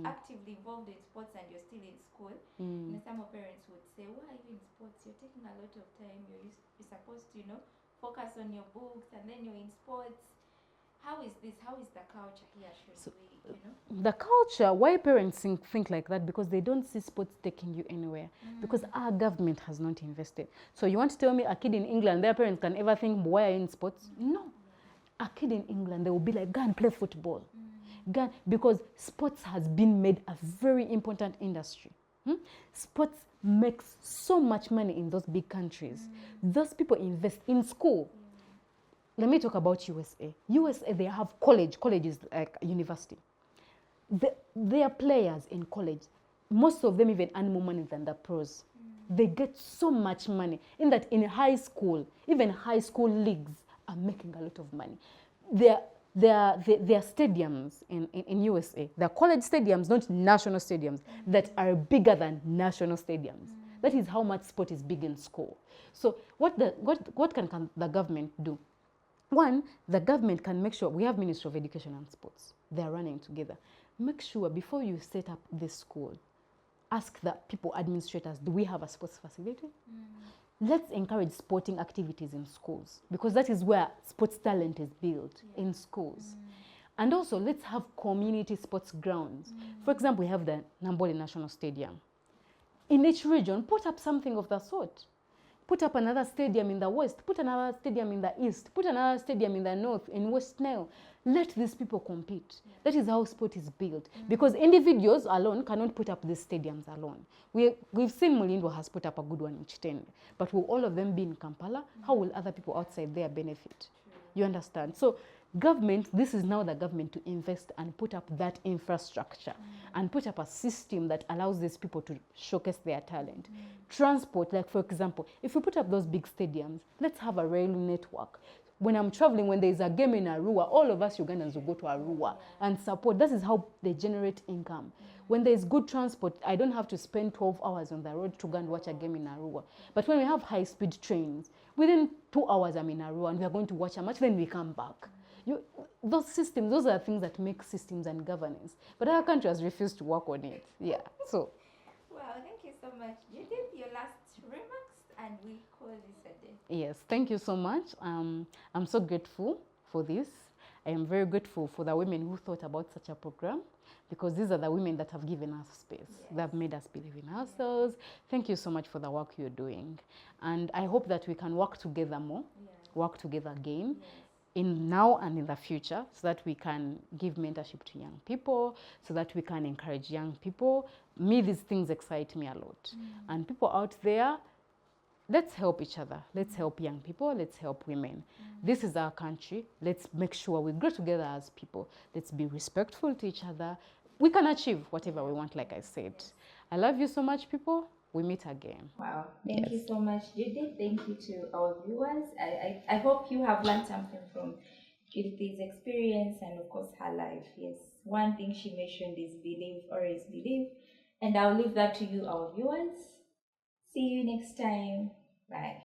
actively involved in sports and you're still in school, some of parents would say, why even sports? You're taking a lot of time. You're supposed to, focus on your books, and then you're in sports. How is this? How is the culture here? The culture, why parents think like that? Because they don't see sports taking you anywhere. Because our government has not invested. So you want to tell me a kid in England, their parents can ever think, why are you in sports? No. A kid in England, they will be like, go and play football. Because sports has been made a very important industry. Sports makes so much money in those big countries. Those people invest in school. Let me talk about USA. USA, they have college. College is like a university. Their players in college, most of them even earn more money than the pros. They get so much money. In that, in high school, even high school leagues are making a lot of money. Their stadiums in USA, they're college stadiums, not national stadiums, that are bigger than national stadiums. That is how much sport is big in school. So what can the government do? One, the government can make sure, we have Ministry of Education and Sports. They're running together. Make sure before you set up this school, ask the people, administrators, do we have a sports facility? Let's encourage sporting activities in schools, because that is where sports talent is built, in schools. And also, let's have community sports grounds. For example, we have the Nambole National Stadium. In each region, put up something of the sort. Put up another stadium in the west, put another stadium in the east, put another stadium in the north, in West Nile. Let these people compete. That is how sport is built. Because individuals alone cannot put up these stadiums alone. We've seen Mulindo has put up a good one in Chitende. But will all of them be in Kampala? How will other people outside there benefit? You understand? So government, this is now the government to invest and put up that infrastructure and put up a system that allows these people to showcase their talent. Transport, like for example, if we put up those big stadiums, let's have a rail network. When I'm traveling, when there's a game in Arua, all of us Ugandans will go to Arua and support. That is how they generate income. When there's good transport, I don't have to spend 12 hours on the road to go and watch a game in Arua. But when we have high-speed trains, within 2 hours I'm in Arua and we are going to watch a match, then we come back. Those systems, those are things that make systems and governance. But our country has refused to work on it. Yeah, so. Well, thank you so much, Judith. Your last remarks, and we call this a day. Yes, thank you so much. I'm so grateful for this. I am very grateful for the women who thought about such a program, because these are the women that have given us space. Yes. They have made us believe in ourselves. Thank you so much for the work you're doing. And I hope that we can work together more, work together again. Yes. In now and in the future, so that we can give mentorship to young people, so that we can encourage young people. Me, these things excite me a lot. And people out there, let's help each other. Let's help young people. Let's help women. This is our country. Let's make sure we grow together as people. Let's be respectful to each other. We can achieve whatever we want, like I said. I love you so much, people. We meet again. Wow. Thank you so much, Judith. Thank you to our viewers. I hope you have learned something from Judith's experience and, of course, her life. Yes. One thing she mentioned is believe, always believe. And I'll leave that to you, our viewers. See you next time. Bye.